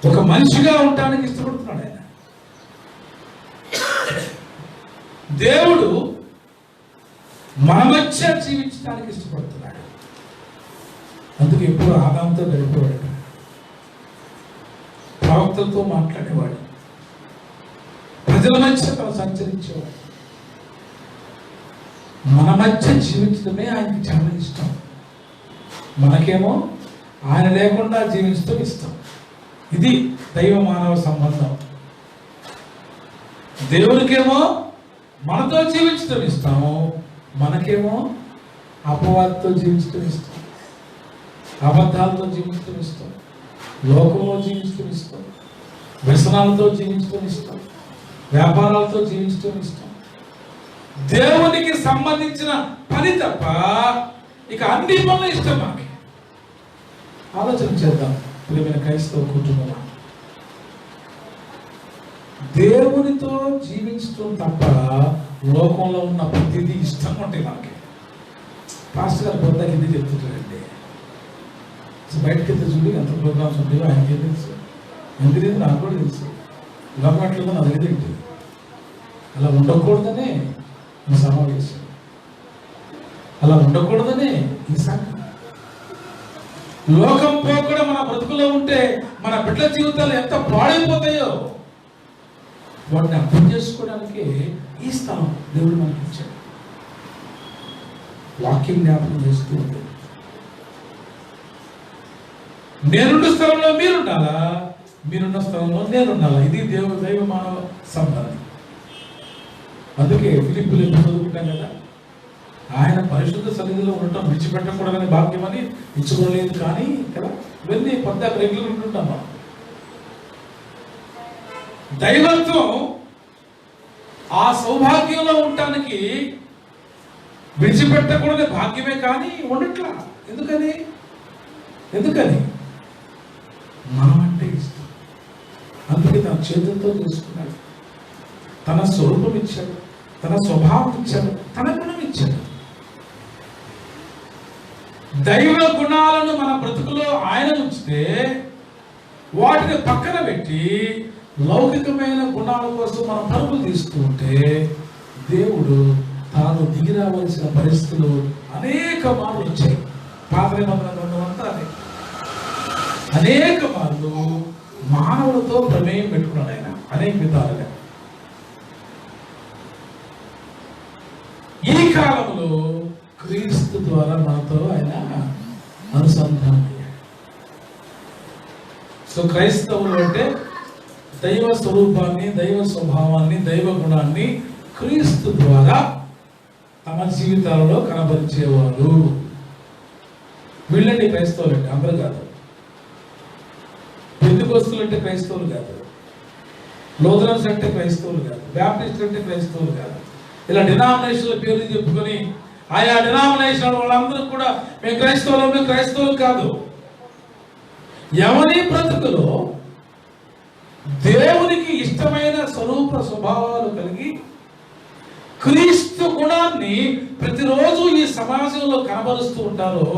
ఒక మనిషిగా ఉండటానికి ఇష్టపడుతున్నాడు ఆయన. దేవుడు మన మధ్య జీవించడానికి ఇష్టపడుతున్నాడు. అందుకే ఎప్పుడు ఆదాంతో గడిపేవాడు, ప్రవక్తలతో మాట్లాడేవాడు, ప్రజల మధ్య తను సంచరించేవాడు. మన మధ్య జీవించడమే ఆయనకి చాలా ఇష్టం. మనకేమో ఆయన లేకుండా జీవించడం ఇష్టం. ఇది దైవ మానవ సంబంధం. దేవునికేమో మనతో జీవించడం ఇష్టము, మనకేమో అపవాదితో జీవించడం ఇష్టం, అబద్ధాలతో జీవించడం ఇష్టం, లోకంలో జీవించడం ఇష్టం, వ్యసనాలతో జీవించడం ఇష్టం, వ్యాపారాలతో జీవించడం ఇష్టం. దేవునికి సంబంధించిన పని తప్ప ఇక అన్ని పనులు ఇష్టం మనకి. ఆలోచన చేద్దాం ప్రియమైన క్రైస్తవ కుటుంబం. దేవునితో జీవించడం తప్ప లోకంలో ఉన్న ప్రతిదీ ఇష్టంగా ఉంటాయి మనకి. పాస్టర్ గారు పొద్దుకి ఇది చెప్తుంటారండి, బయటకి వెళ్తే చూడు ఎంత ప్రోగ్రామ్స్ ఉంటాయో ఆయనకి తెలుసు, ఎందుకు నాకు కూడా తెలుసు. లోకట్లేదో నాకు తెలియదు. అలా ఉండకూడదనే ఈ సమావేశం, అలా ఉండకూడదనే ఈ సంఘం. లోకం పోకుండా మన బ్రతుకులో ఉంటే మన బిడ్డల జీవితాలు ఎంత పాడైపోతాయో వాటిని అర్థం చేసుకోవడానికి ఈ స్థలం దేవుడు మనకి ఇచ్చాడు. వాక్యం జ్ఞాపకం చేస్తూ ఉంటుంది. నేనున్న స్థలంలో మీరుండాలా, మీరున్న స్థలంలో నేనుండాలా. ఇది దైవ మానవ సంబంధం. అందుకే ఫిలిప్పులు ఎప్పుడు చదువుకుంటాం కదా, ఆయన పరిశుద్ధ సన్నిధిలో ఉండటం విడిచిపెట్టకూడదని భాగ్యం అని ఇచ్చుకోలేదు కానీ కదా, ఇవన్నీ పొద్దాక రెగ్యులర్ ఉంటుంటాం. మనం దైవత్వం ఆ సౌభాగ్యంలో ఉండటానికి విడిచిపెట్టకూడని భాగ్యమే కానీ ఉండట్లా. ఎందుకని మనం అంటే ఇష్టం. అందుకే తన చేతులతో చేసుకున్నాడు, తన స్వరూపం ఇచ్చాడు, తన స్వభావం ఇచ్చాడు, తన గుణం ఇచ్చాడు. దైవ గుణాలను మన బ్రతుకులో ఆయన ఉంచితే వాటిని పక్కన పెట్టి లౌకికమైన గుణాల కోసం మనం పరుగులు తీస్తూ ఉంటే దేవుడు తాను దిగి రావలసిన పరిస్థితులు అనేక మార్లు వచ్చాయి. పాత నిబంధన గ్రంథం అంతా అనేక మార్లు మానవులతో ప్రమేయం పెట్టుకున్నాడు ఆయన అనేక విధాలుగా. ఈ కాలంలో క్రీస్తు ద్వారా మనతో ఆయన అనుసంధానం అయ్యాడు. సో క్రైస్తవులు అంటే దైవ స్వరూపాన్ని, దైవ స్వభావాన్ని, దైవ గుణాన్ని క్రీస్తు ద్వారా తమ జీవితాలలో కనబరిచేవారు. వీళ్ళండి క్రైస్తవులు అంటే, అందరూ కాదు. పెంతెకొస్తేయులు అంటే క్రైస్తవులు కాదు, లూథరన్స్ అంటే క్రైస్తవులు కాదు, బ్యాప్టిస్టులు అంటే క్రైస్తవులు కాదు. ఇలా డినామినేషన్ల పేర్లు చెప్పుకొని ఆయా డినామినేషన్ వాళ్ళందరూ కూడా మేము క్రైస్తవులు కాదు. ఎవరి బ్రతుకులో దేవునికి ఇష్టమైన స్వరూప స్వభావాలు కలిగి క్రీస్తు గుణాన్ని ప్రతిరోజు ఈ సమాజంలో కనబరుస్తూ ఉంటారో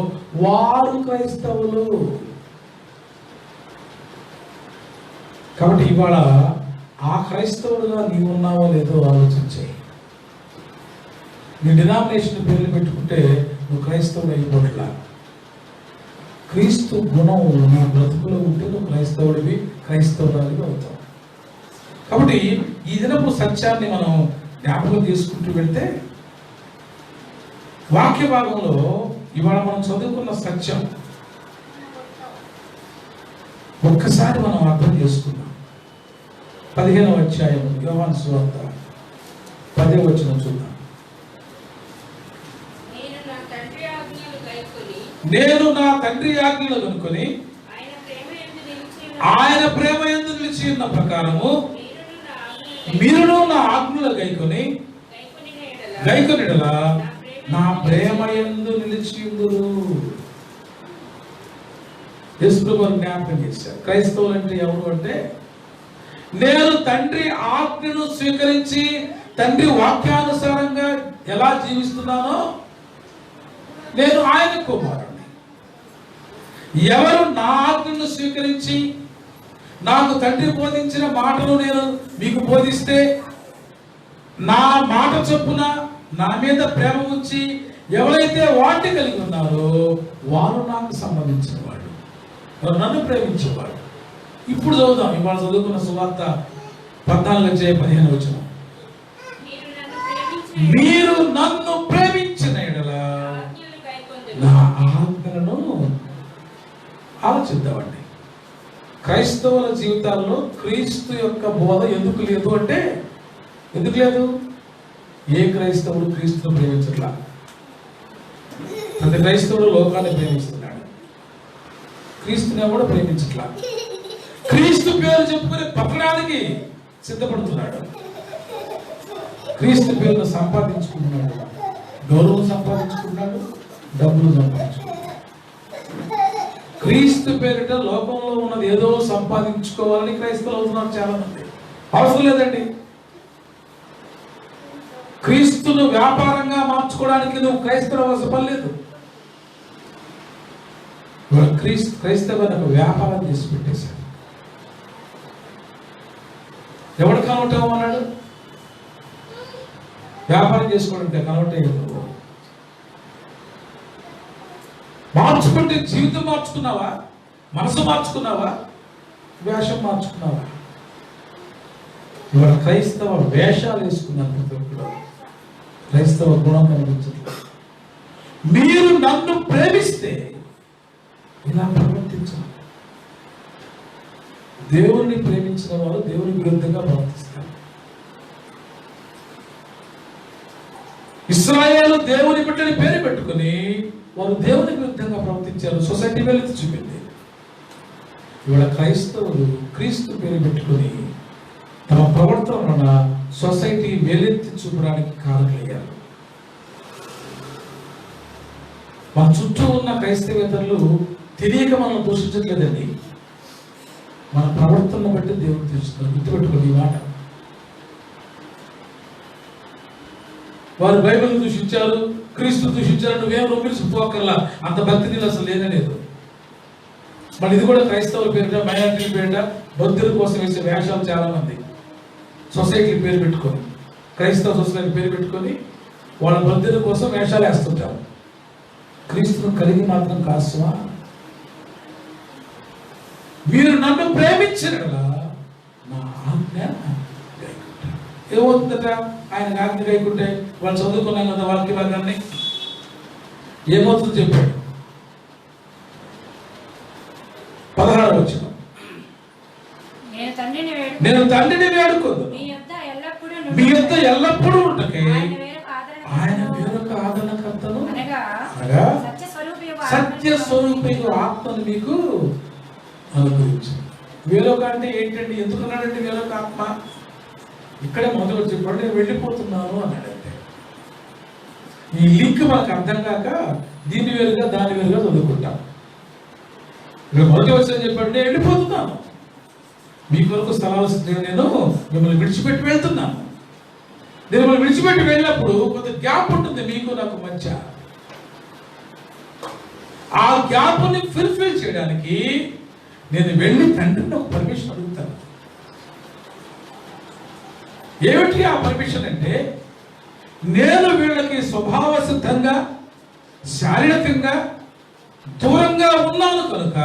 వారు క్రైస్తవులు. కాబట్టి ఇవాళ ఆ క్రైస్తవుడుగా నీవు ఉన్నావో లేదో ఆలోచించాయి. నీ డినామినేషన్ పేర్లు పెట్టుకుంటే నువ్వు క్రైస్తవుడు అయిపోట్లా. క్రీస్తు గుణం నీ బ్రతుకులో ఉంటే నువ్వు క్రైస్తవురాలివి అవుతావు. కాబట్టి ఈ దినపు సత్యాన్ని మనం జ్ఞాపకం చేసుకుంటూ వెళ్తే వాక్య భాగంలో ఇవాళ మనం చదువుకున్న సత్యం ఒక్కసారి మనం అర్థం చేసుకుందాం. 15వ అధ్యాయం యోహాను సువార్త 10వ వచనం చూద్దాం. నేను నా తండ్రి ఆజ్ఞలు కనుకొని ఆయన ప్రేమ యందు నిలిచి ఉన్న ప్రకారము మీరును నా ఆజ్ఞలు గైకొని నా ప్రేమ యందు నిలిచి ఉందురు. యేసు ప్రభువు జ్ఞాపకం చేశారు. క్రైస్తవులు అంటే ఎవరు అంటే, నేను తండ్రి ఆజ్ఞను స్వీకరించి తండ్రి వాక్యానుసారంగా ఎలా జీవిస్తున్నానో నేను ఆయన కుమారుడిని. ఎవరు నా ఆజ్ఞను స్వీకరించి నాకు తండ్రి బోధించిన మాటలు నేను మీకు బోధిస్తే, నా మాట చొప్పున నా మీద ప్రేమ ఉంచి ఎవరైతే వాటిని కలిగి ఉన్నారో వారు నాకు సంబంధించిన వాడు, వారు నన్ను ప్రేమించేవాడు. ఇప్పుడు చదువుదాం. ఇవాళ చదువుకున్న సువార్త 14:15 వచనం. మీరు నన్ను ప్రేమించిన యెడల నా ఆజ్ఞలను ఆలోచిద్దామండి. క్రైస్తవుల జీవితాల్లో క్రీస్తు యొక్క బోధ ఎందుకు లేదు అంటే, ఎందుకు లేదు? ఏ క్రైస్తవుడు క్రీస్తును ప్రేమించట్లా. ప్రతి క్రైస్తవుడు లోకాన్ని ప్రేమిస్తున్నాడు, క్రీస్తుని కూడా ప్రేమించట్లా. క్రీస్తు పేరు చెప్పుకుని పట్టణానికి సిద్ధపడుతున్నాడు. క్రీస్తు పేరును సంపాదించుకుంటున్నాడు, గౌరవం సంపాదించుకుంటున్నాడు, డబ్బులు సంపాదించుకుంటున్నాడు. క్రీస్తు పేరిట లోకంలో ఉన్నది ఏదో సంపాదించుకోవాలని క్రైస్తవులు అవుతున్నారు చాలా మంది. అవసరం లేదండి. క్రీస్తును వ్యాపారంగా మార్చుకోవడానికి నువ్వు క్రైస్తవ అవసరం లేదు. క్రైస్తవాన్ని వ్యాపారం చేసి పెట్టేశాడు. ఎవడు కనుంటావు అన్నాడు? వ్యాపారం చేసుకోవాలంటే కనబట్టే మార్చుకుంటే జీవితం మార్చుకున్నావా, మనసు మార్చుకున్నావా, వేషం మార్చుకున్నావా? ఇవాళ క్రైస్తవ వేషాలు వేసుకున్నారు ప్రతి ఒక్కరు. క్రైస్తవ గుణం కనిపించట్లేదు. మీరు నన్ను ప్రేమిస్తే ఇలా ప్రవర్తించాలి. దేవుణ్ణి ప్రేమించిన వారు దేవుని విరుద్ధంగా ప్రవర్తిస్తారు. ఇశ్రాయేలు దేవుని బిడ్డని పేరు పెట్టుకుని వారు దేవుని విరుద్ధంగా ప్రవర్తించారు. సొసైటీ వెళ్ళి చూపింది. ఇవాళ క్రైస్తవులు క్రీస్తు పేరు పెట్టుకుని తమ ప్రవర్తన వలన సొసైటీ వేలెత్తి చూపడానికి కారణమయ్యారు. మన చుట్టూ ఉన్న క్రైస్తవేతరులు తెలియక మనం దూషించట్లేదండి, మన ప్రవర్తనను బట్టి దేవుడు తెలుస్తున్నారు. గుర్తుపెట్టుకోండి ఈ మాట. వారు బైబిల్ దూషించారు, క్రీస్తు దూషించారు, నువ్వేం రొమ్మిలిసిపోకల్లా, అంత భక్తి నీళ్ళు అసలు లేదలేదు. మళ్ళీ ఇది కూడా క్రైస్తవుల పేరిట, మైనారిటీల పేరిట బౌద్ధుల కోసం వేసే వేషాలు చాలా మంది సొసైటీ పేరు పెట్టుకొని, క్రైస్తవ సొసైటీ పేరు పెట్టుకొని వాళ్ళ బౌద్ధుల కోసం వేషాలు వేస్తుంటారు. క్రీస్తును కలిగి మాత్రం కాసువా? మీరు నన్ను ప్రేమించిన నా ఆజ్ఞ గైకుంటారు. ఏమవుతుందట ఆయన ఆజ్ఞ గైకుంటే? వాళ్ళు చదువుకున్నాం కదా వాక్య భాగాన్ని, ఏమవుతుంది చెప్పాడు. 16వ వచనం, నేను తండ్రిని వేడుకోదు మీ యొద్ద ఎల్లప్పుడూ ఉంటకే ఆయన వేరొక ఆదరణకర్తను అనగా సత్య స్వరూపి ఆత్మను మీకు అనుగ్రహించు. వేరొక అంటే ఏంటండి? ఎందుకన్నాడంటే వేరొక ఆత్మ? ఇక్కడే మొదలు చెప్పాడు, నేను వెళ్ళిపోతున్నాను అన్నాడంటే. ఈ లింక్ మనకు అర్థం కాక దీన్ని వేరుగా దాని వేరుగా చదువుకుంటాం. ఇక్కడ మొదటి వచ్చి చెప్పాడు, నేను వెళ్ళిపోతున్నాను, మీ కొరకు స్థలాలు నేను మిమ్మల్ని విడిచిపెట్టి వెళ్తున్నాను. నేను మిమ్మల్ని విడిచిపెట్టి వెళ్ళినప్పుడు కొంత గ్యాప్ ఉంటుంది మీకు నాకు మధ్య. ఆ గ్యాప్ని ఫుల్ఫిల్ చేయడానికి నేను వెళ్ళి తండ్రిని ఒక పర్మిషన్ అడుగుతాను. ఏమిటి ఆ పర్మిషన్ అంటే, నేను వీళ్ళకి స్వభావ సిద్ధంగా శారీరకంగా దూరంగా ఉన్నాను కనుక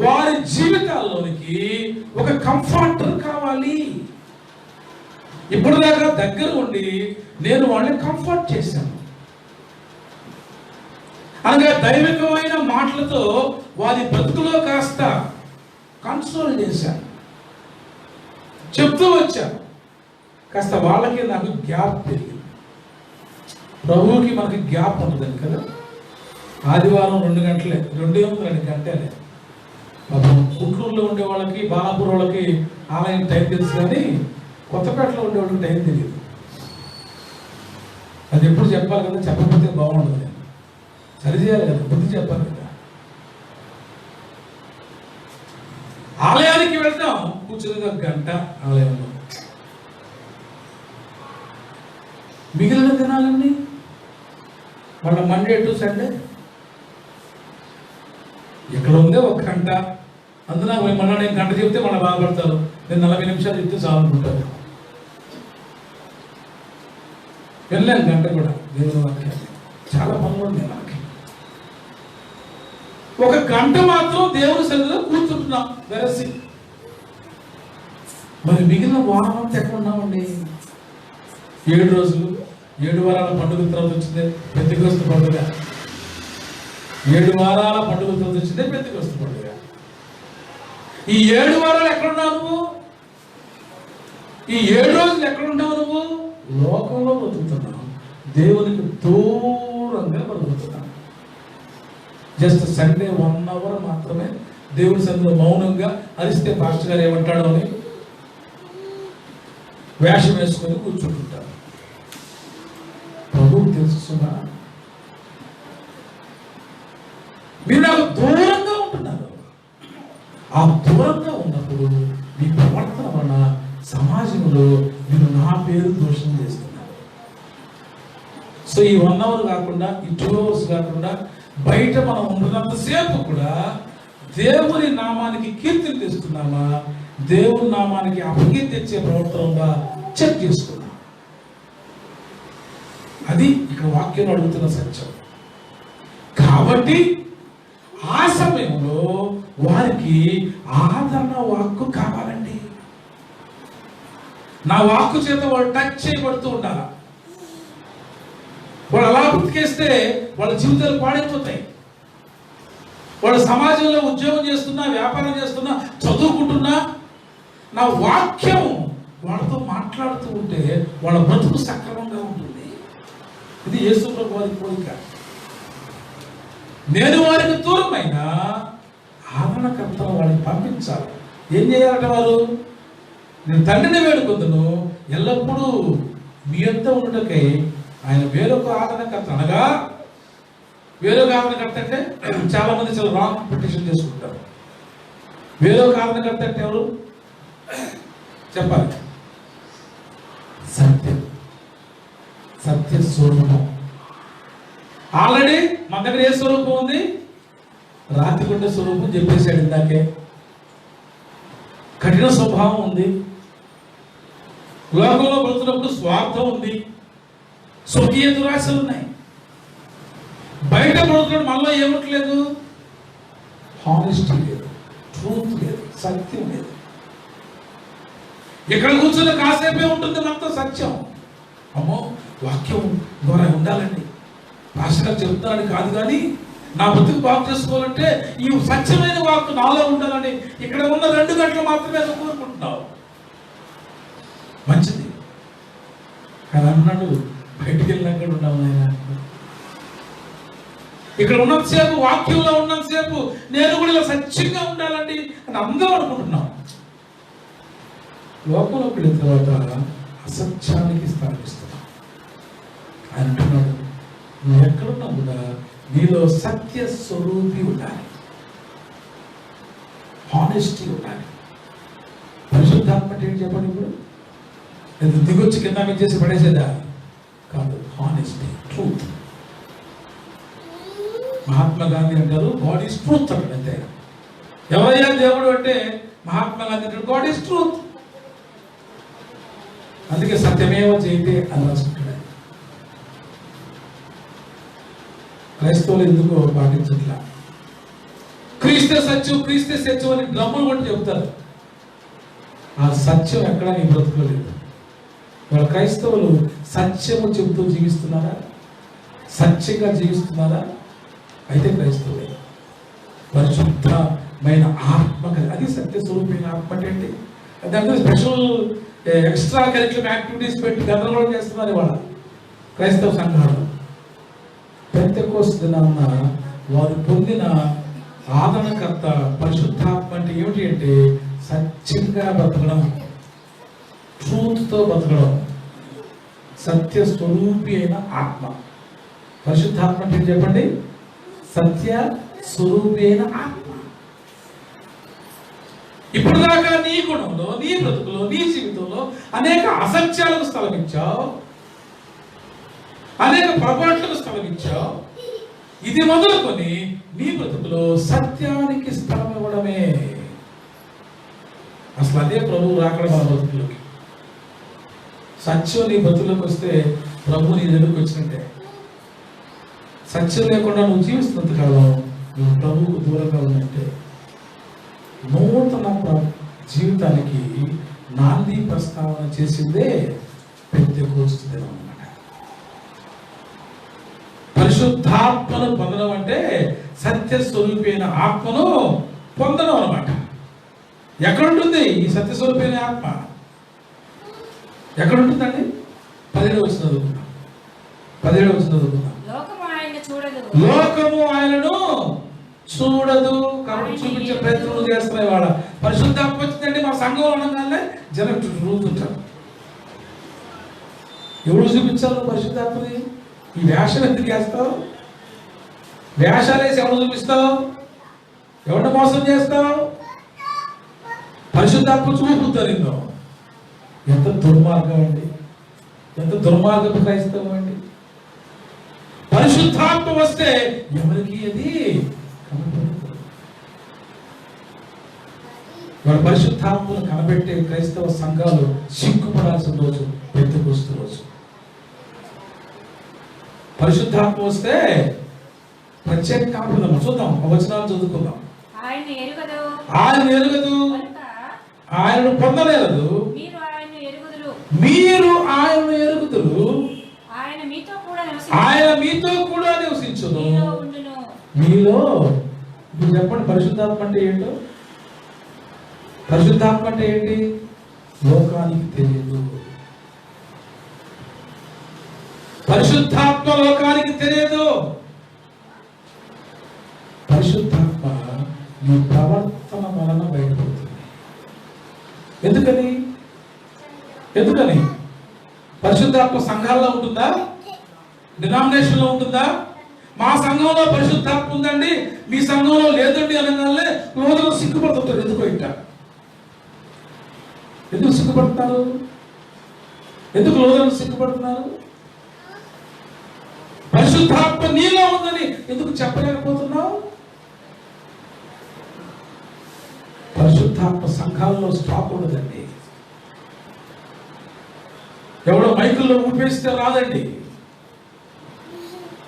వారి జీవితాల్లోనికి ఒక కంఫర్టర్ కావాలి. ఇప్పుడు దాకా దగ్గర ఉండి నేను వాళ్ళని కంఫర్ట్ చేశాను. అనగా దైవికమైన మాటలతో వారి బ్రతుకులో కాస్త కన్సోల్ చేశాను, చెప్తూ వచ్చాను. కాస్త వాళ్ళకి నాకు గ్యాప్ పెరిగింది. ప్రభువుకి మనకి గ్యాప్ ఉంటుందని కదా. ఆదివారం 2 గంటలే, 2 గంటలే. గుంటూరులో ఉండే వాళ్ళకి, బాలాపూర్ వాళ్ళకి ఆలయం టైం తెలుసు, కానీ కొత్తపేటలో ఉండే వాళ్ళకి టైం తెలియదు. అది ఎప్పుడు చెప్పాలి కదా, చెప్పకపోతే బాగుండదు. నేను సరిచేయాలి కదా, బుద్ధి చెప్పాలి కదా. ఆలయానికి వెళ్తాం, కూర్చుని 1 గంట ఆలయంలో. మిగిలిన దినాలన్నీ వాళ్ళ మండే టు సండే ఎక్కడ ఉందే 1 గంట. అందున మళ్ళీ నేను గంట చెప్తే మళ్ళీ బాధపడతారు, నేను 40 నిమిషాలు చెప్తే చాలనుకుంటారు. వెళ్ళాను గంట కూడా దేవుని వాక్యాన్ని. చాలా పనులు ఉన్నాయి నాకు. 1 గంట మాత్రం దేవుని సన్నిధిలో కూర్చుంటున్నాం వెరసి. మరి మిగిలిన వారం అంతా ఎక్కడ ఉన్నామండి? 7 రోజులు, 7 వారాల పండుగ తర్వాత వచ్చిందే పెద్దకొస్తు పండుగ. 7 వారాల పండుగ తర్వాత వచ్చిందే పెద్దకొస్తు పండుగ. ఈ 7 వారాలు ఎక్కడున్నావు నువ్వు? ఈ 7 రోజులు ఎక్కడున్నావు నువ్వు? లోకంలో బ్రతుకుతున్నావు, దేవునికి దూరంగా బ్రతుకుతున్నావు. జస్ట్ సండే 1 అవర్ మాత్రమే దేవుని సన్నిధిలో మౌనంగా అరిస్తే పాస్టర్ గారు ఏమంటాడో అని వేషం వేసుకొని కూర్చుంటుంటారు. ప్రభువుకు తెలుసున్నా మీరు నాకు దూరంగా ఉంటున్నారు. ఆ దూరంగా ఉన్నప్పుడు మీ ప్రవర్తన వలన సమాజంలో మీరు నా పేరు దోషం చేస్తున్నారు. సో ఈ 1 అవర్ కాకుండా, ఈ 2 అవర్స్ కాకుండా బయట మనం ఉన్నంతసేపు కూడా దేవుని నామానికి కీర్తిని తెస్తున్నామా, దేవుని నామానికి అపకీర్తి తెచ్చే ప్రవర్తన ఉందా చెక్ చేసుకున్నాం. ఇక్కడ వాక్యం అడుగుతున్న సత్యం. కాబట్టి ఆ సమయంలో వారికి ఆదరణ వాక్కు కావాలండి. నా వాక్కు చేత వాళ్ళు టచ్ చేయబడుతూ ఉండాలి. వాళ్ళు అలా బ్రతికేస్తే వాళ్ళ జీవితాలు పాడైపోతాయి. వాళ్ళు సమాజంలో ఉద్యోగం చేస్తున్నా, వ్యాపారం చేస్తున్నా, చదువుకుంటున్నా, నా వాక్యం వాళ్ళతో మాట్లాడుతూ ఉంటే వాళ్ళ బ్రతుకు సక్రమంగా ఉంటుంది. ఇది యేసు ప్రభువు వారి కోరిక. నేను వారికి దూరమైన ఆదరణకర్తను వాడిని పంపించాలి. ఏం చేయాలట వారు? నేను తండ్రిని వేడుకొందును, ఎల్లప్పుడూ మీ యొద్ద ఉండుటకై ఆయన వేరొక ఆదరణకర్త, అనగా వేరొక ఆదరణకర్త అంటే చాలా మంది చాలా రాంగ్ పిటిషన్ చేసుకుంటారు. వేరొక ఆదరణకర్త అంటే ఎవరు చెప్పాలి? సత్యం, సత్య స్వరూపం. ఆల్రెడీ మన దగ్గర ఏ స్వరూపం ఉంది? రాతిగుండ స్వరూపం చెప్పేశాడు ఇందాకే. కఠిన స్వభావం ఉంది, లోకంలో బ్రతుకున్నప్పుడు స్వార్థం ఉంది, స్వకీయ దురాశలు ఉన్నాయి. బయట బ్రతుకున్నప్పుడు మనలో ఏముంటలేదు? హానెస్టీ లేదు, ట్రూత్ లేదు, సత్యం లేదు. ఇక్కడ కూర్చున్న కాసేపే ఉంటుంది మనతో సత్యం. అమ్మో వాక్యం ద్వారా ఉండాలండి, భాషగా చెప్తానని కాదు, కానీ నా బతుకు బాగు చేసుకోవాలంటే ఈ సత్యమైన వాక్కు నాలో ఉండాలని ఇక్కడ ఉన్న 2 గంటలు మాత్రమే కోరుకుంటున్నావు. మంచిది కానీ అన్నాడు, బయటికి వెళ్ళినాక ఉన్నాము ఆయన. ఇక్కడ ఉన్నంతసేపు, వాక్యంలో ఉన్నంతసేపు నేను కూడా ఇలా సత్యంగా ఉండాలండి అని అందరూ అనుకుంటున్నాం. లోకంలోకి వెళ్ళిన తర్వాత అసత్యానికి స్థాపిస్తున్నాం. ఆయన అంటున్నాడు, నువ్వు ఎక్కడున్నా కూడా నీలో సత్య స్వరూపి ఉండాలి, హానెస్టీ ఉండాలి. పరిశుద్ధాత్మ అంటే ఏంటి చెప్పండి? ఇప్పుడు నేను దిగొచ్చి కింద మీద చేసి పడేసేదా కాదు, హానెస్టీ, ట్రూత్. మహాత్మా గాంధీ అంటారు గాడ్ ఈజ్ ట్రూత్ అంటాడు. అంతే. ఎవరయ్యా దేవుడు అంటే మహాత్మా గాంధీ అంటాడు గాడ్ ఈజ్ ట్రూత్. అందుకే సత్యమేవ జయతే అని రాసుకుంటాడు. క్రైస్తవులు ఎందుకో పాటించట్లా. క్రీస్తే సత్యం, క్రీస్తే సత్యం అని డ్రమ్ములు కొట్టి చెబుతారు. ఆ సత్యం ఎక్కడా నీ బ్రతుకులో లేదు. వాళ్ళ క్రైస్తవులు సత్యము చెబుతూ జీవిస్తున్నారా? సత్యంగా జీవిస్తున్నారా? అయితే క్రైస్తవులే. పరిశుద్ధమైన ఆత్మ, అది సత్య స్వరూపమైన ఆత్మ అంటే దాంట్లో స్పెషల్ ఎక్స్ట్రా కరిక్యులర్ యాక్టివిటీస్ పెట్టి గందరగోళం చేస్తున్నారు ఇవాళ క్రైస్తవ సంఘాలు. పెంతెకోస్తు దినాన వారు పొందిన ఆదరణకర్త పరిశుద్ధాత్మ అంటే ఏమిటి అంటే సత్యంగా బతకడం, ట్రూత్తో బతకడం, సత్య స్వరూపి అయిన ఆత్మ. పరిశుద్ధాత్మ అంటే చెప్పండి? సత్య స్వరూపి అయిన ఆత్మ. ఇప్పుడు దాకా నీ గుణంలో, నీ బ్రతుకులో, నీ జీవితంలో అనేక అసత్యాలకు స్థలం ఇచ్చావు, అనేక పొరపాట్లకు స్థలం ఇచ్చావు. ఇది మొదలుకొని నీ బ్రతుకులో సత్యానికి స్థలం ఇవ్వడమే. అసలు అదే ప్రభువు రాకడ మన బ్రతుకులోకి. సత్యం నీ బ్రతుకులోకి వస్తే ప్రభు నీ దగ్గరకు వచ్చినట్టే. సత్యం లేకుండా నువ్వు జీవిస్తున్నంత కాలం నువ్వు ప్రభువుకు దూరంగా ఉన్నట్టే. నూతన జీవితానికి నాంది ప్రస్తావన చేసిందే పెంతెకోస్తు దినం అన్నమాట. పరిశుద్ధాత్మను పొందడం అంటే సత్య స్వరూపైన ఆత్మను పొందడం అన్నమాట. ఎక్కడుంటుంది ఈ సత్య స్వరూపైన ఆత్మ? ఎక్కడుంటుందండి? 17వ వచనం చదువుకుందాం. 17వ వచనం చదువుకుందాం. లోకము ఆయనను చూడదు కాబట్టి చూపించే ప్రయత్నం చేస్తున్నాయి. వాడ పరిశుద్ధాత్మ వచ్చిందండి మా సంఘం అనగానే జనం చూస్తుంటారు. ఎవరు చూపించారు పరిశుద్ధాత్మని? ఈ వేషం ఎందుకు వేస్తావు? వేషాలు వేసి ఎవరు చూపిస్తావు? ఎవరిని మోసం చేస్తావు? పరిశుద్ధాత్మ చూపుతారు. ఎంత దుర్మార్గం అండి, ఎంత దుర్మార్గపు క్రైస్తవం అండి. పరిశుద్ధాత్మ వస్తే ఎవరికి అది వాడు పరిశుద్ధాత్మను కనబెట్టే క్రైస్తవ సంఘాలు సిగ్గుపడాల్సిన రోజు పెంతెకోస్తు రోజు. పరిశుద్ధాత్మ వస్తే ప్రత్యేక కాపుదం. చూద్దాం, వచనాలు చదువుకుందాం. ఆయన ఎరుగదు, ఆయనను పొందలేదు, మీరు ఆయనను ఎరుగుదురు, ఆయన మీతో కూడా నివసించును మీలో. ఇప్పుడు చెప్పండి, పరిశుద్ధాత్మ అంటే ఏంటో? పరిశుద్ధాత్మ అంటే ఏంటి? లోకానికి తెలియదు. పరిశుద్ధాత్మ లోకానికి తెలియదు. పరిశుద్ధాత్మ నీ ప్రవర్తన వలన బయటపడుతుంది. ఎందుకని? పరిశుద్ధాత్మ సంఘాల్లో ఉంటుందా? డినామినేషన్ లో ఉంటుందా? మా సంఘంలో పరిశుద్ధాత్మ ఉందండి, మీ సంఘంలో లేదండి అనగానే రోజులు సిగ్గుపడుతుంటారు. ఎందుకు సిగ్గుపడుతున్నారు? ఎందుకు రోజులు సిగ్గుపడుతున్నారు? పరిశుద్ధాత్మ నీలో ఉందని ఎందుకు చెప్పలేకపోతున్నావు? పరిశుద్ధాత్మ సంఘాల్లో స్టాక్ ఉండదండి. ఎవడో మైకుల్లో ఊపేస్తే రాదండి.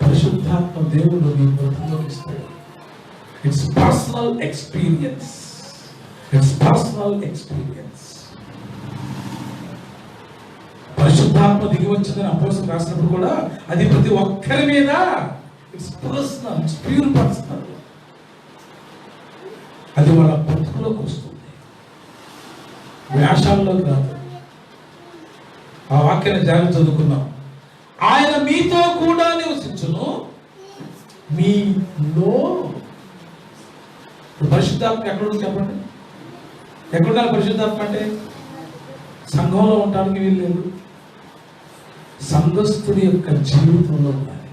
పరిశుద్ధాత్మ దేవుడు నీ బ్రతుకులో ఇస్తాడు. It's personal experience. పరిశుద్ధాత్మ దిగి వచ్చిందని అపోస్తలులు రాసినప్పుడు కూడా అది ప్రతి ఒక్కరి మీద it's personal, it's pure personal. అది వాళ్ళ బ్రతుకులోకి వస్తుంది, వేషాల్లోకి రాదు. ఆ వాక్యాన్ని జాగ్రత్త చదువుకున్నాం. ఆయన మీతో కూడా నివసించును మీలో. పరిశుద్ధాత్మ ఎక్కడుంది చెప్పండి? ఎక్కడుండాలి పరిశుద్ధాత్మ అంటే? సంఘంలో ఉండడానికి వీలు లేదు. సంఘస్థుడి యొక్క జీవితంలో ఉండాలి.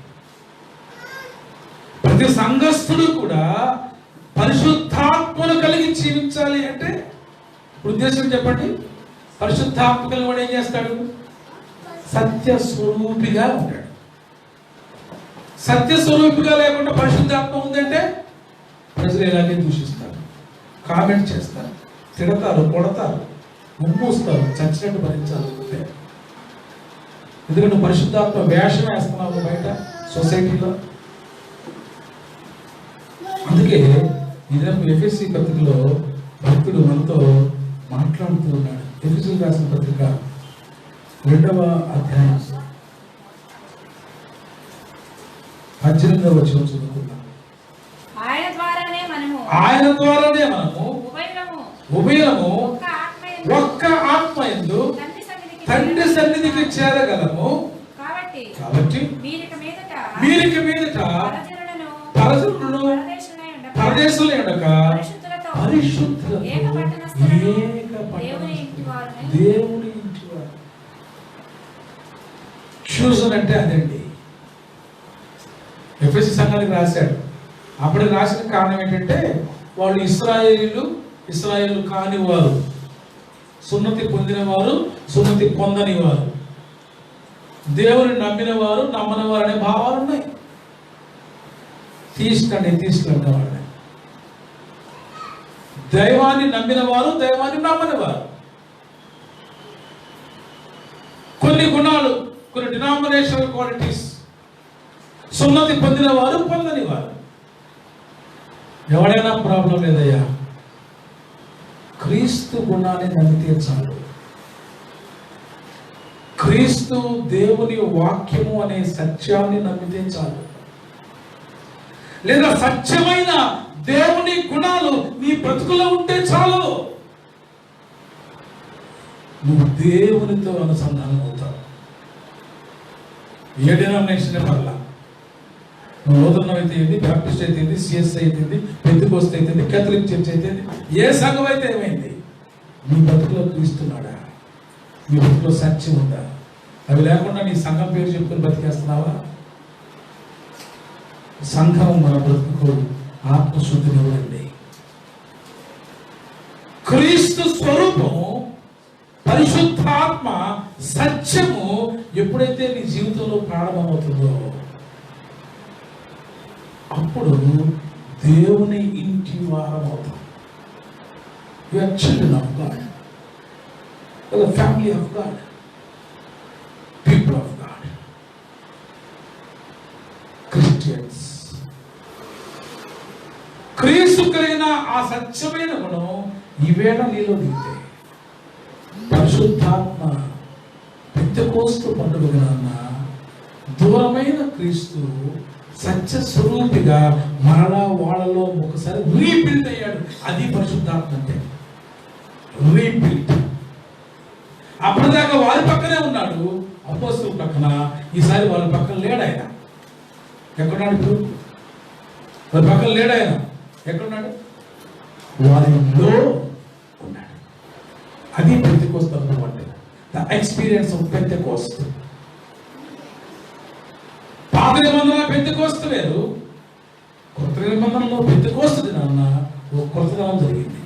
ప్రతి సంఘస్థుడు కూడా పరిశుద్ధాత్మను కలిగి జీవించాలి. అంటే ఉద్దేశం చెప్పండి. పరిశుద్ధాత్మ కలిగి వాడు ఏం చేస్తాడు? సత్య స్వరూపిగా ఉంటాడు. సత్య స్వరూపిగా లేకుండా పరిశుద్ధాత్మ ఉందంటే ప్రజలు ఇలాగే దూషిస్తారు, కామెంట్ చేస్తారు, తిడతారు, కొడతారు, ముమ్మూస్తారు, చచ్చినట్టు భరించాలి. ఎందుకంటే పరిశుద్ధాత్మ వేషం వేస్తున్నావు బయట సొసైటీలో. అందుకే ఇదేమో ఎఫెసీ పత్రికలో భక్తుడు మనతో మాట్లాడుతూ ఉన్నాడు. ఎఫెసీ రాసిన పత్రిక 2వ అధ్యాయం 18వ వచనం చదువుకుందాం. ఆయన ద్వారానే మనము ఉభయము ఒక్క ఆత్మయందు తండ్రి సన్నిధికి చేరగలము. కాబట్టి మీరిక మీదట పరజనులను పరదేశంలో ఉండక పరిశుద్ధులతో దేవుని ఇంటి వారు. చూసన్ అంటే అదండి. ఎఫెసీ సంఘానికి రాశాడు. అప్పుడు రాసిన కారణం ఏంటంటే వాళ్ళు ఇశ్రాయేలు కాని వారు, సున్నతి పొందిన వారు, సున్నతి పొందని వారు, దేవుని నమ్మిన వారు, నమ్మని వారు అనే భావాలు ఉన్నాయి. తీసుకుంటే వాళ్ళని దైవాన్ని నమ్మిన వారు, దైవాన్ని నమ్మని వారు. కొన్ని గుణాలు, కొన్ని డినామినేషనల్ క్వాలిటీస్, సున్నతి పొందిన వారు, పొందని వారు. ఎవడైనా ప్రాబ్లం లేదయ్యా, క్రీస్తు గుణాన్ని నమ్మితే చాలు. క్రీస్తు దేవుని వాక్యము అనే సత్యాన్ని నమ్మితే చాలు. లేదా సత్యమైన దేవుని గుణాలు నీ బ్రతుకులో ఉంటే చాలు. నువ్వు దేవునితో అనుసంధానం అవుతావు. ఏ డినామినేషన్ వల్ల నువ్వు నూతనం అయితే ఏంది, బ్యాప్టిస్ట్ అయితే ఏంది, సిఎస్ఐ అయితే, పెంతెకోస్తు అయితే, కేథలిక్ చర్చ్ అయితే, ఏ సంఘం అయితే ఏమైంది, నీ బ్రతుకులో క్రీస్తున్నాడా? నీ బ్రతుకులో సత్యం ఉందా? అవి లేకుండా నీ సంఘం పేరు చెప్పుకొని బతికేస్తున్నావా? సంఘం మన బ్రతుకు ఆత్మశుద్ధిని ఇవ్వండి. క్రీస్తు స్వరూపము, పరిశుద్ధాత్మ, సత్యము ఎప్పుడైతే నీ జీవితంలో ప్రారంభమవుతుందో అప్పుడు దేవుని ఇంటి వారం అవుతాం. You are children of God, the family of God, people of God. Christians. క్రీస్తు కలిగిన ఆ సత్యమైన గుణం ఈవేళ నీలో దిగితే పరిశుద్ధాత్మ పెంతెకోస్తు పండుగ దినాన దూరమైన క్రీస్తు సత్య స్వరూపిగా మరలా వాళ్ళలో ఒకసారి రీబిల్డ్ అయ్యాడు. అది పరిశుద్ధాత్మ అంటే రీబిల్డ్. అప్పటిదాకా వారి పక్కనే ఉన్నాడు అపోస్తలుల పక్కన, ఈసారి వాళ్ళ పక్కన లేడు ఆయన. ఎక్కడున్నాడు ఇప్పుడు? వాళ్ళ పక్కన లేడు ఆయన. ఎక్కడున్నాడు? వారిలో ఉన్నాడు. అది పెంతెకోస్తు అంటే ద ఎక్స్పీరియన్స్ ఆఫ్ పెంతెకోస్తు. పాత నిబంధనలో పెంతెకోస్తు వేరు, కొత్త నిబంధనలో పెంతెకోస్తు దినాన ఒక కొత్తదనం జరిగింది.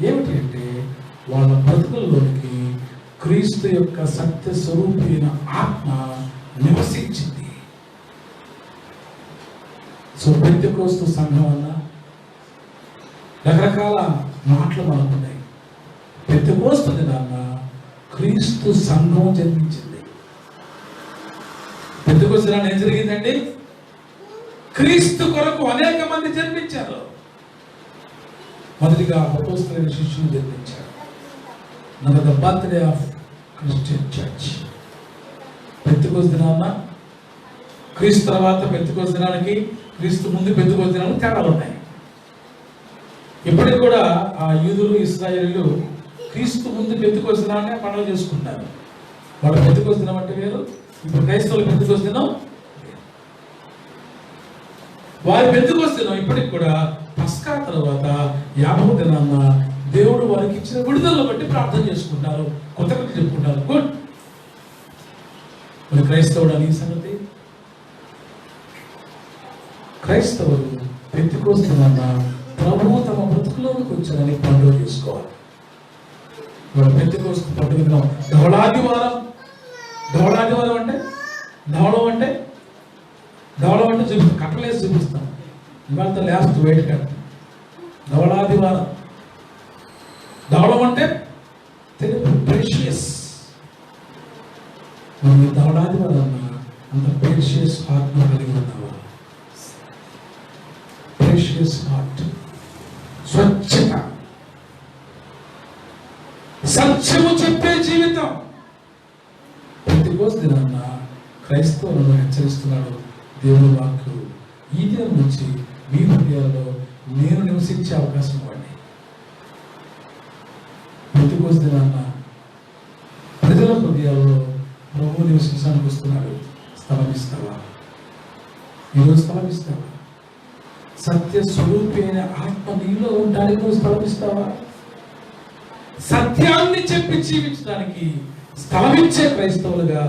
ఏమిటి అంటే వాళ్ళ బ్రతుకుల్లోనికి క్రీస్తు యొక్క సత్య స్వరూపైన ఆత్మ నివసించింది. సో పెంతెకోస్తు సంఘం అన్న రకరకాల మాటలు మనకున్నాయి. పెంతెకోస్తు దినాన క్రీస్తు సంఘం జన్మించింది. పెంతెకోస్తు దినాన ఏం జరిగిందండి? క్రీస్తు కొరకు అనేక మంది జన్మించారు. మొదటిగా అపోస్తలులైన శిష్యులు జన్మించారు. Number the birthday of Christian church. Pentecost దినాన క్రీస్తు తర్వాత పెంతెకోస్తు దినానికి, క్రీస్తు ముందు పెంతెకోస్తు దినానికి తేడాలు ఉన్నాయి. ఇప్పటికి కూడా ఆ యూదులు ఇశ్రాయేలీయులు క్రీస్తు ముందు పెంతెకోస్తు దినాన్ని పండుగ చేసుకుంటారు. వాళ్ళ పెంతెకోస్తు దినం అంటే వేరు, ఇప్పుడు క్రైస్తవుల పెంతెకోస్తు దినం. వారి పెంతెకోస్తు దినం ఇప్పటికి కూడా పస్కా తర్వాత 50వ దినాన్న దేవుడు వారికి ఇచ్చిన విడుదలను బట్టి ప్రార్థన చేసుకుంటారు, కృతజ్ఞతలు చెప్పుకుంటారు. గుడ్. మరి క్రైస్తవుడు అని సంగతి, క్రైస్తవులు పెంతెకోస్తు దినాన్న ప్రభువు తమ బ్రతుకులోకి వచ్చారని పండుగ చేసుకోవాలి. వాళ్ళ పెంతెకోస్తు పండుగ దినం ధవళాదివారం. ధవళాదివారం అంటే ధవళం అంటే చూపిస్తాం, కట్టలేసి చూపిస్తాం. ఇవాళ లాస్ట్ వెయిట్ కట్. ధవళాదివారం. ధవళం అంటే తెలుగు ప్రెషియస్. మనం ధవళాదివారం అంత ప్రెషియస్ హార్ట్ కలిగి ఉన్నావా? ప్రెషియస్ హార్ట్, స్వచ్ఛత, సత్యము చెప్పే జీవితం. పెంతెకోస్తు దినాన క్రైస్తవులను హెచ్చరిస్తున్నాడు దేవుని వాక్కు. ఈ దినం నుంచి మీ హృదయాల్లో నేను నివసించే అవకాశం ఇవ్వండి. పెంతెకోస్తు దినాన ప్రజల హృదయాల్లో ప్రభువు నివసించడానికి వస్తున్నాడు. స్థలమిస్తావా? ఈరోజు స్థలమిస్తావా? సత్య స్వరూపి అయిన ఆత్మ నీలో ఉండడానికి నువ్వు స్థలమిస్తావా? సత్యాన్ని చెప్పి జీవించడానికి స్థలమిచ్చే క్రైస్తవులుగా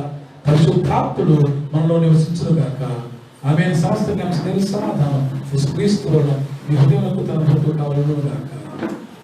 పరిశుద్ధాత్ముడు మనలో నివసించును గాక. ఆమె సమస్త సమాధానం క్రీస్తు మీ హృదయంలో తన కావాలి గాక.